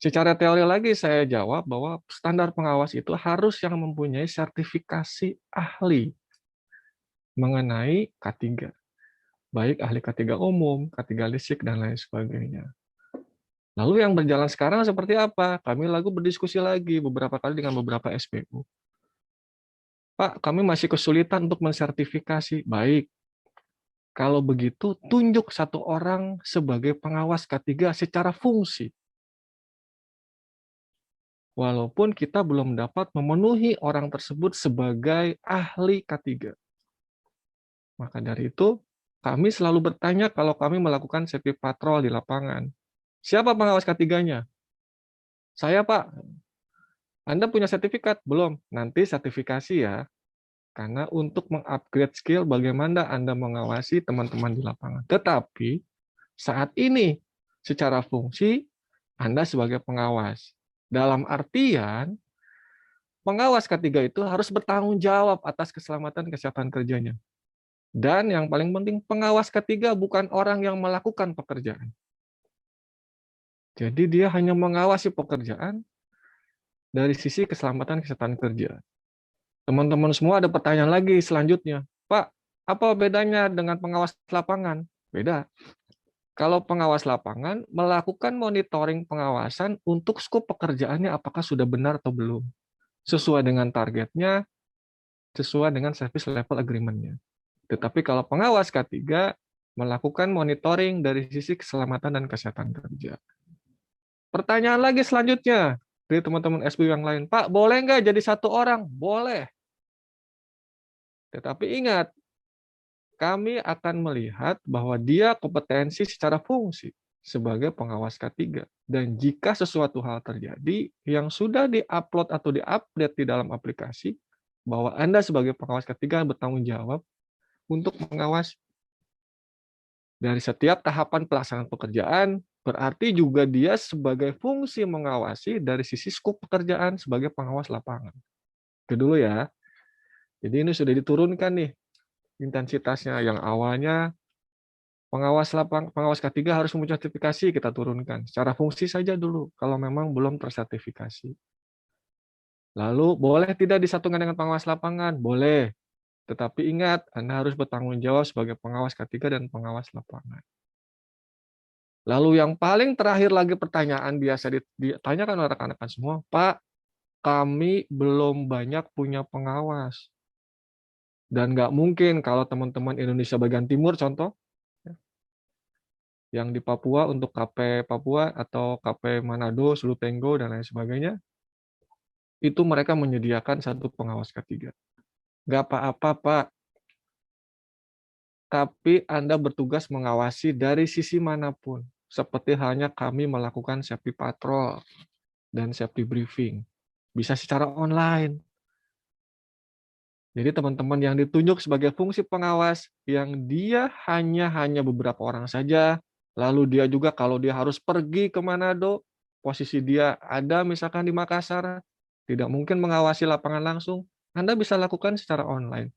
Secara teori lagi saya jawab bahwa standar pengawas itu harus yang mempunyai sertifikasi ahli mengenai K3. Baik ahli K3 umum, K3 listrik, dan lain sebagainya. Lalu yang berjalan sekarang seperti apa? Kami berdiskusi lagi beberapa kali dengan beberapa SPU. Pak, kami masih kesulitan untuk mensertifikasi. Baik, kalau begitu tunjuk satu orang sebagai pengawas K3 secara fungsi. Walaupun kita belum dapat memenuhi orang tersebut sebagai ahli K3. Maka dari itu, kami selalu bertanya kalau kami melakukan safety patrol di lapangan. Siapa pengawas K3-nya? Saya, Pak. Anda punya sertifikat? Belum. Nanti sertifikasi ya. Karena untuk mengupgrade skill bagaimana Anda mengawasi teman-teman di lapangan. Tetapi saat ini secara fungsi Anda sebagai pengawas. Dalam artian pengawas K3 itu harus bertanggung jawab atas keselamatan kesehatan kerjanya. Dan yang paling penting pengawas K3 bukan orang yang melakukan pekerjaan. Jadi dia hanya mengawasi pekerjaan dari sisi keselamatan kesehatan kerja. Teman-teman semua ada pertanyaan lagi selanjutnya. Pak, apa bedanya dengan pengawas lapangan? Beda. Kalau pengawas lapangan melakukan monitoring pengawasan untuk skop pekerjaannya apakah sudah benar atau belum. Sesuai dengan targetnya, sesuai dengan service level agreement-nya. Tetapi kalau pengawas K3 melakukan monitoring dari sisi keselamatan dan kesehatan kerja. Pertanyaan lagi selanjutnya dari teman-teman SBU yang lain. Pak, boleh nggak jadi satu orang? Boleh. Tetapi ingat, kami akan melihat bahwa dia kompetensi secara fungsi sebagai pengawas K3. Dan jika sesuatu hal terjadi yang sudah di-upload atau di-update di dalam aplikasi, bahwa Anda sebagai pengawas K3 bertanggung jawab untuk mengawasi. Dari setiap tahapan pelaksanaan pekerjaan, berarti juga dia sebagai fungsi mengawasi dari sisi skop pekerjaan sebagai pengawas lapangan. Itu dulu ya. Jadi ini sudah diturunkan nih intensitasnya. Yang awalnya pengawas K3 harus mempunyai sertifikasi, kita turunkan. Secara fungsi saja dulu, kalau memang belum tersertifikasi. Lalu, boleh tidak disatukan dengan pengawas lapangan? Boleh. Tetapi ingat, Anda harus bertanggung jawab sebagai pengawas K3 dan pengawas lapangan. Lalu yang paling terakhir lagi pertanyaan biasa ditanyakan oleh rekan-rekan semua, Pak, kami belum banyak punya pengawas. Dan nggak mungkin kalau teman-teman Indonesia bagian timur, contoh, yang di Papua untuk KP Papua atau KP Manado, Sulutenggo, dan lain sebagainya, itu mereka menyediakan satu pengawas K3. Nggak apa-apa, Pak. Tapi Anda bertugas mengawasi dari sisi manapun. Seperti halnya kami melakukan safety patrol dan safety briefing. Bisa secara online. Jadi teman-teman yang ditunjuk sebagai fungsi pengawas, yang dia hanya beberapa orang saja, lalu dia juga kalau dia harus pergi ke Manado, posisi dia ada misalkan di Makassar, tidak mungkin mengawasi lapangan langsung, Anda bisa lakukan secara online.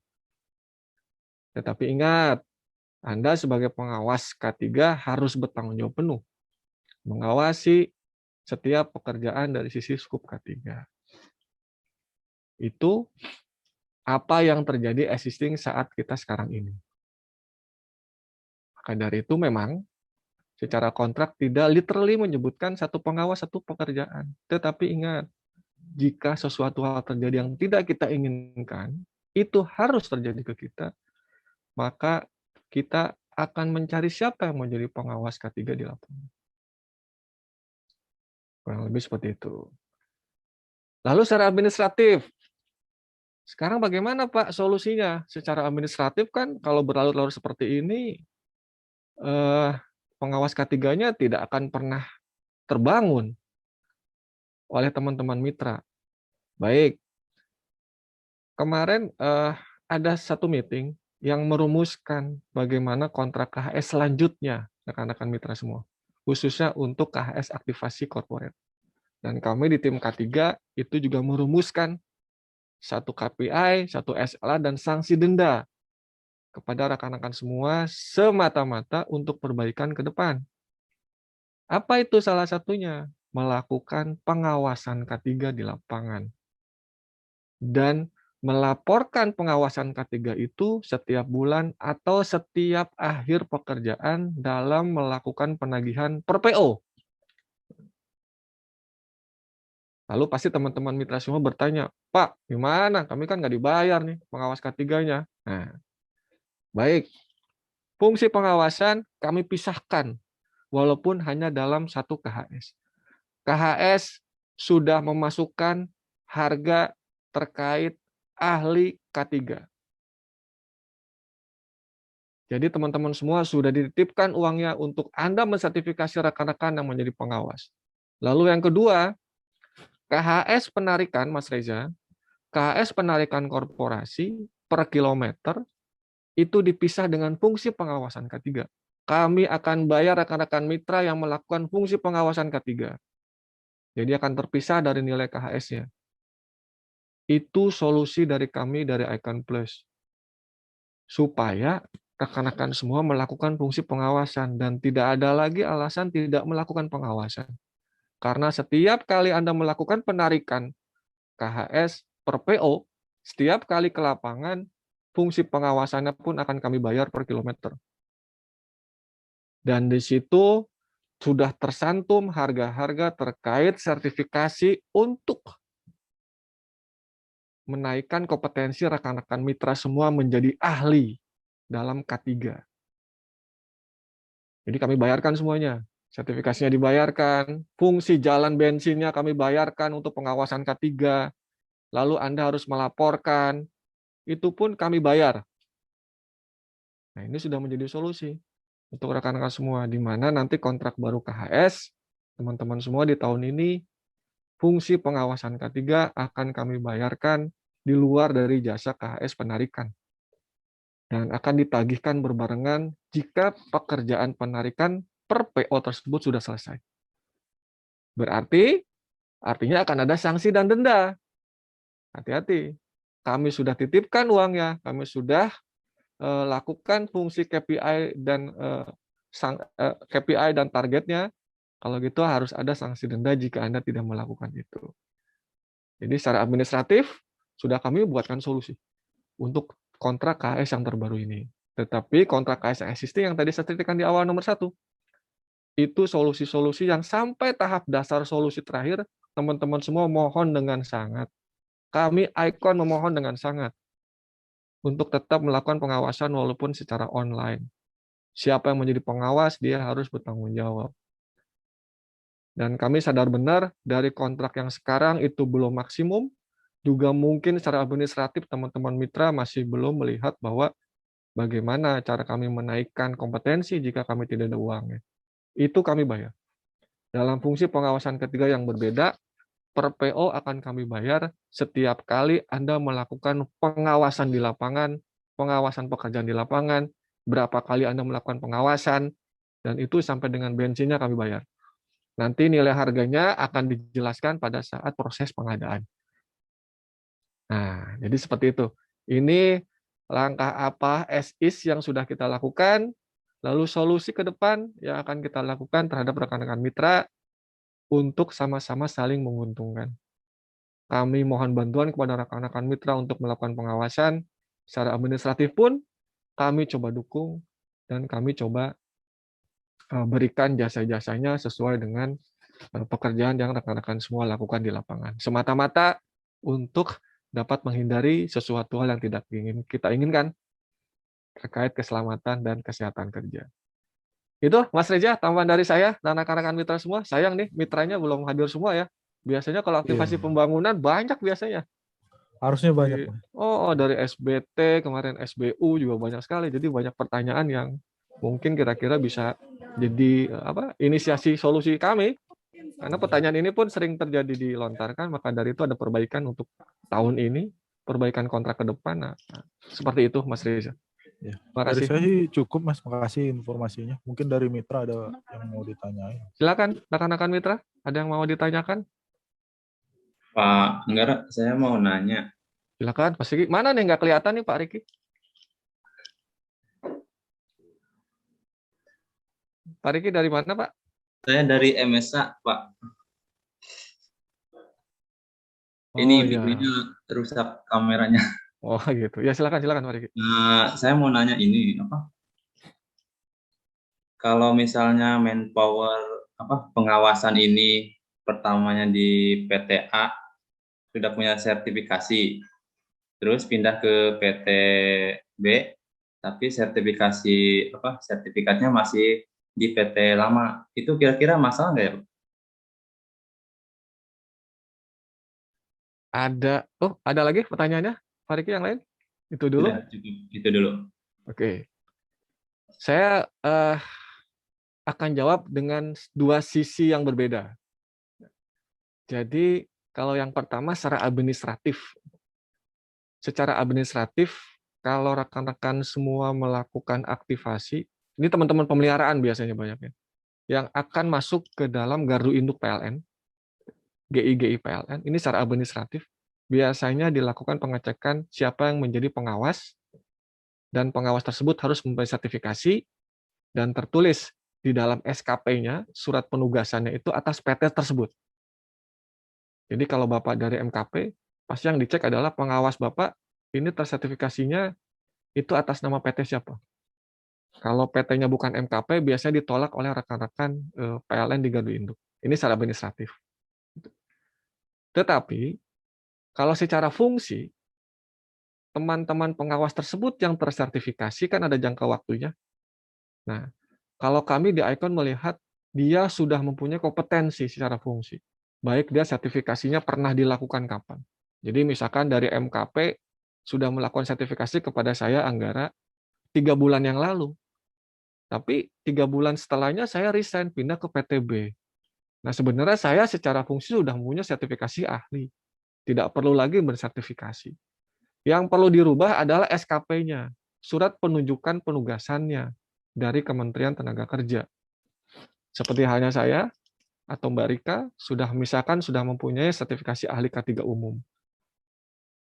Tetapi ingat, Anda sebagai pengawas K3 harus bertanggung jawab penuh, mengawasi setiap pekerjaan dari sisi skop K3. Itu apa yang terjadi existing saat kita sekarang ini. Maka dari itu memang secara kontrak tidak literally menyebutkan satu pengawas satu pekerjaan. Tetapi ingat, jika sesuatu hal terjadi yang tidak kita inginkan, itu harus terjadi ke kita, maka kita akan mencari siapa yang menjadi pengawas K3 di lapangan. Kurang lebih seperti itu. Lalu secara administratif, sekarang bagaimana Pak solusinya? Secara administratif kan kalau berlarut-larut seperti ini, pengawas K3-nya tidak akan pernah terbangun oleh teman-teman mitra. Baik, kemarin ada satu meeting yang merumuskan bagaimana kontrak KHS selanjutnya, rekan-rekan mitra semua, khususnya untuk KHS aktivasi corporate. Dan kami di tim K3 itu juga merumuskan satu KPI, satu SLA, dan sanksi denda kepada rekan-rekan semua semata-mata untuk perbaikan ke depan. Apa itu salah satunya? Melakukan pengawasan K3 di lapangan. Dan melaporkan pengawasan K3 itu setiap bulan atau setiap akhir pekerjaan dalam melakukan penagihan per PO. Lalu pasti teman-teman mitra semua bertanya, Pak, gimana? Kami kan nggak dibayar nih pengawas K3-nya. Nah, baik. Fungsi pengawasan kami pisahkan, walaupun hanya dalam satu KHS. KHS sudah memasukkan harga terkait ahli K3. Jadi teman-teman semua sudah dititipkan uangnya untuk Anda mensertifikasi rekan-rekan yang menjadi pengawas. Lalu yang kedua, KHS penarikan, Mas Reza, KHS penarikan korporasi per kilometer itu dipisah dengan fungsi pengawasan K3. Kami akan bayar rekan-rekan mitra yang melakukan fungsi pengawasan K3. Jadi akan terpisah dari nilai KHS-nya. Itu solusi dari kami dari Icon Plus. Supaya rekan-rekan semua melakukan fungsi pengawasan dan tidak ada lagi alasan tidak melakukan pengawasan. Karena setiap kali Anda melakukan penarikan KHS per PO, setiap kali ke lapangan, fungsi pengawasannya pun akan kami bayar per kilometer. Dan di situ sudah tersantum harga-harga terkait sertifikasi untuk menaikkan kompetensi rekan-rekan mitra semua menjadi ahli dalam K3. Jadi kami bayarkan semuanya. Sertifikasinya dibayarkan, fungsi jalan bensinnya kami bayarkan untuk pengawasan K3, lalu Anda harus melaporkan, itu pun kami bayar. Nah, ini sudah menjadi solusi untuk rekan-rekan semua, di mana nanti kontrak baru KHS, teman-teman semua di tahun ini, fungsi pengawasan K3 akan kami bayarkan di luar dari jasa KHS penarikan. Dan akan ditagihkan berbarengan jika pekerjaan penarikan per PO tersebut sudah selesai. Artinya akan ada sanksi dan denda. Hati-hati. Kami sudah titipkan uangnya, kami sudah lakukan fungsi KPI dan targetnya. Kalau gitu harus ada sanksi denda jika Anda tidak melakukan itu. Jadi secara administratif sudah kami buatkan solusi untuk kontrak KHS yang terbaru ini. Tetapi kontrak KHS yang existing yang tadi saya ceritakan di awal nomor 1, itu solusi-solusi yang sampai tahap dasar solusi terakhir, teman-teman semua mohon dengan sangat. Kami Icon memohon dengan sangat untuk tetap melakukan pengawasan walaupun secara online. Siapa yang menjadi pengawas, dia harus bertanggung jawab. Dan kami sadar benar dari kontrak yang sekarang itu belum maksimum, juga mungkin secara administratif teman-teman mitra masih belum melihat bahwa bagaimana cara kami menaikkan kompetensi jika kami tidak ada uangnya. Itu kami bayar. Dalam fungsi pengawasan ketiga yang berbeda, per PO akan kami bayar setiap kali Anda melakukan pengawasan di lapangan, pengawasan pekerjaan di lapangan, berapa kali Anda melakukan pengawasan, dan itu sampai dengan bensinnya kami bayar. Nanti nilai harganya akan dijelaskan pada saat proses pengadaan. Nah, jadi seperti itu. Ini langkah apa as-is yang sudah kita lakukan, lalu solusi ke depan yang akan kita lakukan terhadap rekan-rekan mitra untuk sama-sama saling menguntungkan. Kami mohon bantuan kepada rekan-rekan mitra untuk melakukan pengawasan. Secara administratif pun kami coba dukung dan kami coba berikan jasa-jasanya sesuai dengan pekerjaan yang rekan-rekan semua lakukan di lapangan. Semata-mata untuk dapat menghindari sesuatu hal yang tidak kita inginkan terkait keselamatan dan kesehatan kerja. Itu Mas Reza, tambahan dari saya dan rekan-rekan mitra semua. Sayang nih mitranya belum hadir semua ya. Biasanya kalau aktivasi pembangunan banyak biasanya. Harusnya banyak. Dari SBT, kemarin SBU juga banyak sekali. Jadi banyak pertanyaan yang mungkin kira-kira bisa jadi inisiasi solusi kami. Karena pertanyaan ini pun sering terjadi dilontarkan, maka dari itu ada perbaikan untuk tahun ini, perbaikan kontrak ke depan. Nah, seperti itu Mas Reza. Ya. Dari saya sih cukup Mas, makasih informasinya. Mungkin dari mitra ada yang mau ditanyain. Silakan rekan-rekan mitra, ada yang mau ditanyakan? Pak Anggara, saya mau nanya. Silakan, Mas Riki. Mana nih nggak kelihatan nih Pak Riki? Pak Riki dari mana Pak? Saya dari MSA, Pak. Ini videonya rusak kameranya. Oh gitu. Ya silakan Pak Riki. Saya mau nanya ini kalau misalnya manpower pengawasan ini pertamanya di PTA sudah punya sertifikasi, terus pindah ke PT B, tapi sertifikatnya masih di PT lama. Itu kira-kira masalah nggak ya, Pak? Ada lagi pertanyaannya, Pak Riki, yang lain? Itu dulu. Sudah cukup itu dulu. Oke. Saya akan jawab dengan dua sisi yang berbeda. Jadi, kalau yang pertama secara administratif. Secara administratif, kalau rekan-rekan semua melakukan aktivasi, ini teman-teman pemeliharaan biasanya banyaknya, yang akan masuk ke dalam gardu induk PLN, GI PLN, ini secara administratif, biasanya dilakukan pengecekan siapa yang menjadi pengawas, dan pengawas tersebut harus mempunyai sertifikasi, dan tertulis di dalam SKP-nya, surat penugasannya itu atas PT tersebut. Jadi kalau Bapak dari MKP, pasti yang dicek adalah pengawas Bapak, ini tersertifikasinya itu atas nama PT siapa. Kalau PT-nya bukan MKP, biasanya ditolak oleh rekan-rekan PLN di gardu induk. Ini secara administratif. Tetapi, kalau secara fungsi, teman-teman pengawas tersebut yang tersertifikasi kan ada jangka waktunya. Nah, kalau kami di Icon melihat dia sudah mempunyai kompetensi secara fungsi. Baik dia sertifikasinya pernah dilakukan kapan. Jadi misalkan dari MKP sudah melakukan sertifikasi kepada saya Anggara 3 bulan yang lalu. Tapi 3 bulan setelahnya saya resign pindah ke PTB. Nah, sebenarnya saya secara fungsi sudah mempunyai sertifikasi ahli. Tidak perlu lagi bersertifikasi. Yang perlu dirubah adalah SKP-nya, surat penunjukan penugasannya dari Kementerian Tenaga Kerja. Seperti halnya saya atau Mbak Rika misalkan sudah mempunyai sertifikasi ahli K3 umum.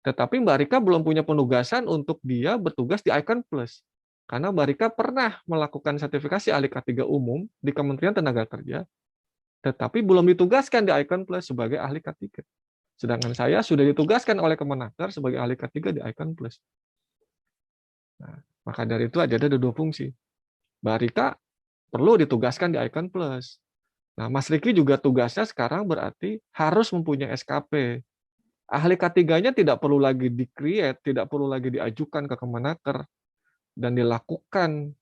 Tetapi Mbak Rika belum punya penugasan untuk dia bertugas di Icon Plus. Karena Mbak Rika pernah melakukan sertifikasi ahli K3 umum di Kementerian Tenaga Kerja, tetapi belum ditugaskan di Icon Plus sebagai ahli K3. Sedangkan saya sudah ditugaskan oleh Kemenaker sebagai ahli K3 di Icon Plus. Nah, maka dari itu ada dua fungsi. Mbak Rika perlu ditugaskan di Icon Plus. Nah, Mas Riki juga tugasnya sekarang berarti harus mempunyai SKP. Ahli K3-nya tidak perlu lagi di-create, tidak perlu lagi diajukan ke Kemenaker dan dilakukan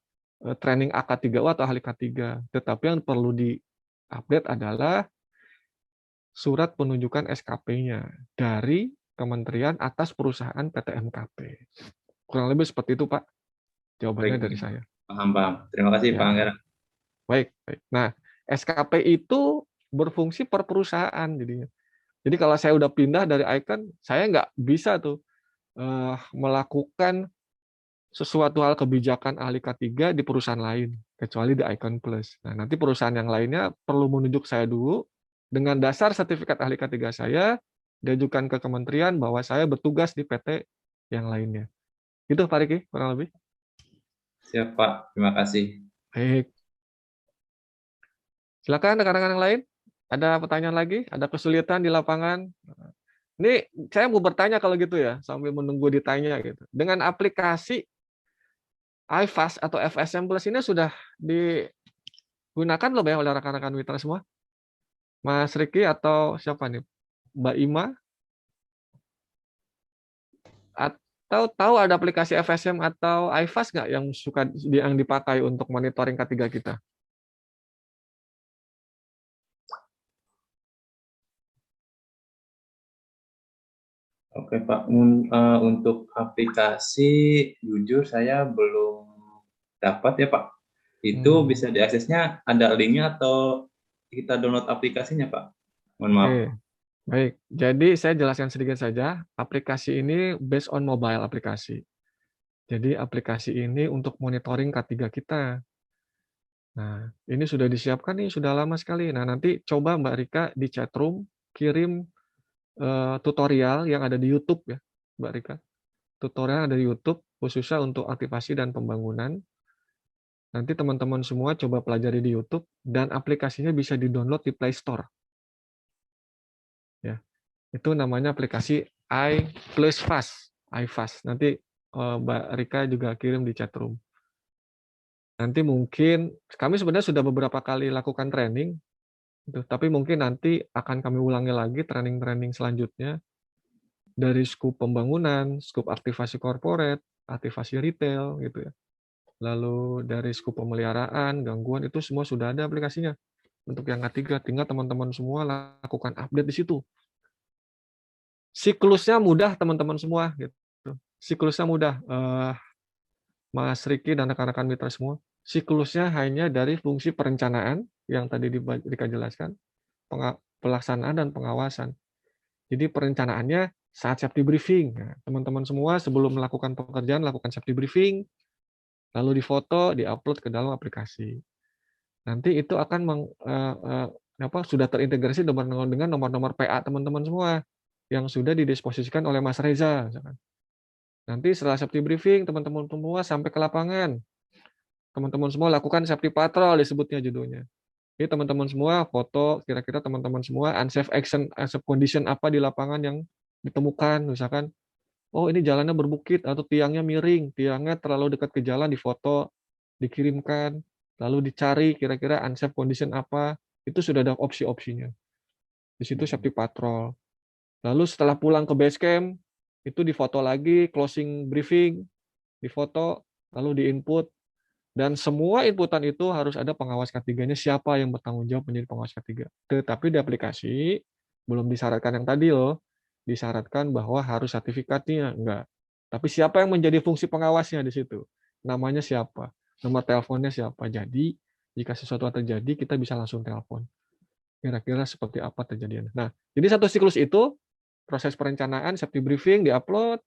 training AK3U atau ahli K3. Tetapi yang perlu di-update adalah surat penunjukan SKP-nya dari Kementerian atas perusahaan PT MKP. Kurang lebih seperti itu, Pak. Jawabannya dari saya. Paham. Terima kasih, Pak Anggara. Baik. Nah, SKP itu berfungsi per perusahaan jadinya. Jadi kalau saya udah pindah dari Icon, saya nggak bisa tuh melakukan sesuatu hal kebijakan ahli K3 di perusahaan lain, kecuali di Icon Plus. Nah, nanti perusahaan yang lainnya perlu menunjuk saya dulu, dengan dasar sertifikat ahli K3 saya, diajukan ke kementerian bahwa saya bertugas di PT yang lainnya. Gitu, Pak Riki, kurang lebih. Siap, Pak. Terima kasih. Baik. Silakan rekan-rekan yang lain. Ada pertanyaan lagi? Ada kesulitan di lapangan? Ini saya mau bertanya kalau gitu ya, sambil menunggu ditanya gitu. Dengan aplikasi iFast atau FSM Plus ini sudah digunakan loh ya oleh rekan-rekan mitra semua? Mas Riki atau siapa nih? Mbak Ima? Atau tahu ada aplikasi FSM atau iFast nggak yang dipakai untuk monitoring K3 kita? Oke, Pak. Untuk aplikasi, jujur saya belum dapat ya, Pak. Itu bisa diaksesnya, ada linknya atau kita download aplikasinya, Pak? Mohon maaf. Oke. Baik, jadi saya jelaskan sedikit saja. Aplikasi ini based on mobile aplikasi. Jadi aplikasi ini untuk monitoring K3 kita. Nah, ini sudah disiapkan nih, sudah lama sekali. Nah, nanti coba Mbak Rika di chatroom kirim tutorial yang ada di YouTube ya, Mbak Rika. Tutorial ada di YouTube khususnya untuk aktivasi dan pembangunan. Nanti teman-teman semua coba pelajari di YouTube dan aplikasinya bisa di-download di Play Store. Ya. Itu namanya aplikasi iPlusFast, iFast. Nanti Mbak Rika juga kirim di chatroom. Nanti mungkin kami sebenarnya sudah beberapa kali lakukan training Gitu. Tapi mungkin nanti akan kami ulangi lagi training-training selanjutnya dari skup pembangunan, skup aktivasi corporate, aktivasi retail gitu ya. Lalu dari skup pemeliharaan, gangguan itu semua sudah ada aplikasinya. Untuk yang ketiga, tinggal teman-teman semua lakukan update di situ. Siklusnya mudah teman-teman semua gitu. Siklusnya mudah. Mas Riki dan rekan-rekan mitra semua. Siklusnya hanya dari fungsi perencanaan yang tadi Rika jelaskan, pelaksanaan dan pengawasan. Jadi perencanaannya saat safety briefing. Nah, teman-teman semua sebelum melakukan pekerjaan lakukan safety briefing, lalu difoto, diupload ke dalam aplikasi. Nanti itu akan sudah terintegrasi dengan nomor-nomor PA teman-teman semua yang sudah didisposisikan oleh Mas Reza. Nanti setelah safety briefing, teman-teman semua sampai ke lapangan. Teman-teman semua lakukan safety patrol, disebutnya judulnya. Jadi teman-teman semua foto, kira-kira teman-teman semua unsafe action, unsafe condition apa di lapangan yang ditemukan. Misalkan, oh ini jalannya berbukit atau tiangnya miring, tiangnya terlalu dekat ke jalan, difoto, dikirimkan, lalu dicari kira-kira unsafe condition apa, itu sudah ada opsi-opsinya. Di situ safety patrol. Lalu setelah pulang ke base camp, itu difoto lagi, closing briefing, difoto, lalu diinput, dan semua inputan itu harus ada pengawas ketiganya, siapa yang bertanggung jawab menjadi pengawas ketiga. Tetapi di aplikasi, belum disyaratkan yang tadi loh, disyaratkan bahwa harus sertifikatnya, enggak. Tapi siapa yang menjadi fungsi pengawasnya di situ? Namanya siapa? Nomor teleponnya siapa? Jadi, jika sesuatu terjadi, kita bisa langsung telepon. Kira-kira seperti apa terjadinya. Nah, jadi satu siklus itu, proses perencanaan, safety briefing, diupload,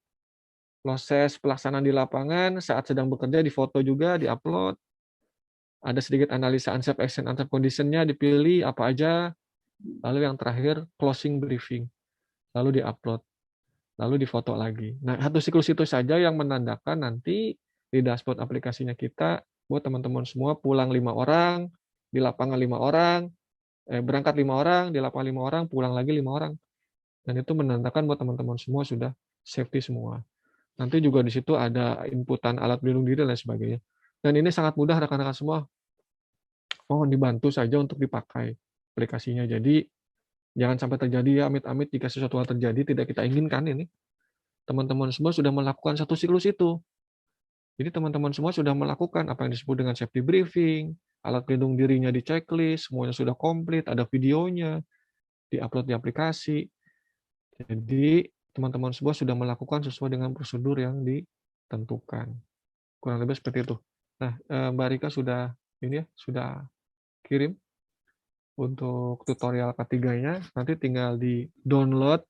proses pelaksanaan di lapangan, saat sedang bekerja difoto juga, diupload, ada sedikit analisa unsafe action, unsafe condition-nya dipilih apa aja, lalu yang terakhir closing briefing, lalu diupload, lalu difoto lagi. Nah, satu siklus itu saja yang menandakan nanti di dashboard aplikasinya kita, buat teman-teman semua pulang 5 orang, di lapangan 5 orang, berangkat 5 orang, di lapangan 5 orang, pulang lagi 5 orang. Dan itu menandakan buat teman-teman semua sudah safety semua. Nanti juga di situ ada inputan alat pelindung diri dan sebagainya. Dan ini sangat mudah rekan-rekan semua. Mohon dibantu saja untuk dipakai aplikasinya. Jadi jangan sampai terjadi ya amit-amit jika sesuatu hal terjadi tidak kita inginkan ini. Teman-teman semua sudah melakukan satu siklus itu. Jadi teman-teman semua sudah melakukan apa yang disebut dengan safety briefing, alat pelindung dirinya di checklist, semuanya sudah komplit, ada videonya, diupload di aplikasi. Jadi teman-teman semua sudah melakukan sesuai dengan prosedur yang ditentukan. Kurang lebih seperti itu. Nah, Mbak Rika sudah sudah kirim untuk tutorial ketiganya. Nanti tinggal di-download,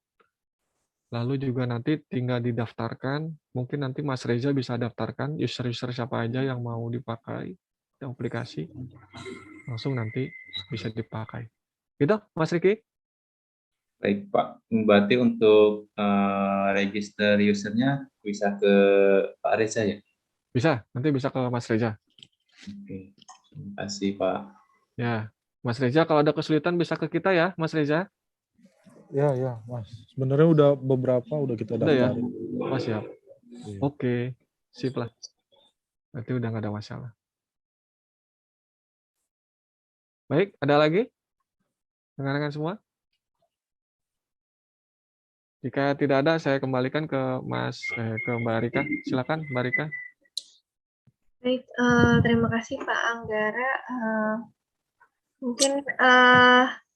lalu juga nanti tinggal didaftarkan. Mungkin nanti Mas Reza bisa daftarkan user-user siapa aja yang mau dipakai di aplikasi. Langsung nanti bisa dipakai. Gitu, Mas Riki? Baik Pak, berarti untuk register usernya bisa ke Pak Reza ya? Bisa, nanti bisa ke Mas Reza. Oke, terima kasih Pak. Ya, Mas Reza kalau ada kesulitan bisa ke kita ya, Mas Reza. Ya, Mas. Sebenarnya udah beberapa udah kita daftarin. Udah ya? Oh, siap. Iya. Oke, sip lah. Berarti udah nggak ada masalah. Baik, ada lagi? Rekan-rekan semua? Jika tidak ada, saya kembalikan ke ke Mbak Rika. Silakan, Mbak Rika. Baik, terima kasih Pak Anggara. Mungkin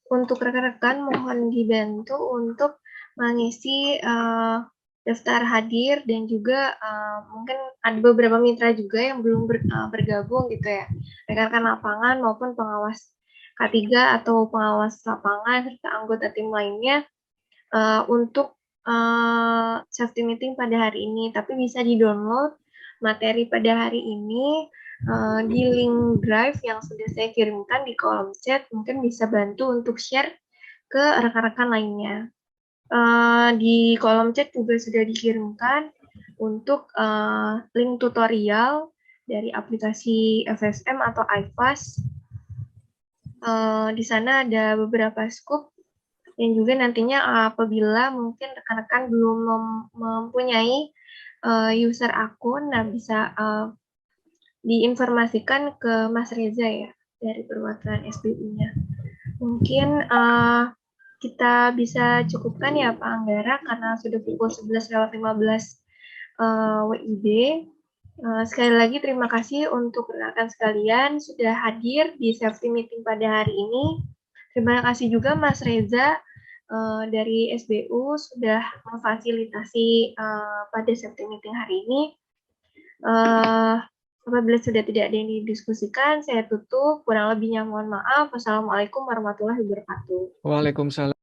untuk rekan-rekan mohon dibantu untuk mengisi daftar hadir dan juga mungkin ada beberapa mitra juga yang belum bergabung gitu ya, rekan-rekan lapangan maupun pengawas K3 atau pengawas lapangan serta anggota tim lainnya untuk safety meeting pada hari ini, tapi bisa di-download materi pada hari ini di link drive yang sudah saya kirimkan di kolom chat. Mungkin bisa bantu untuk share ke rekan-rekan lainnya. Di kolom chat juga sudah dikirimkan untuk link tutorial dari aplikasi FSM atau iFast. Di sana ada beberapa scoop dan juga nantinya apabila mungkin rekan-rekan belum mempunyai user akun, nah bisa diinformasikan ke Mas Reza ya dari perwakilan SBU-nya. Mungkin kita bisa cukupkan ya Pak Anggara karena sudah pukul 11.15 WIB. Sekali lagi terima kasih untuk rekan sekalian sudah hadir di safety meeting pada hari ini. Terima kasih juga Mas Reza dari SBU sudah memfasilitasi pada safety meeting hari ini. Apabila sudah tidak ada yang didiskusikan, saya tutup. Kurang lebihnya mohon maaf. Wassalamualaikum warahmatullahi wabarakatuh. Waalaikumsalam.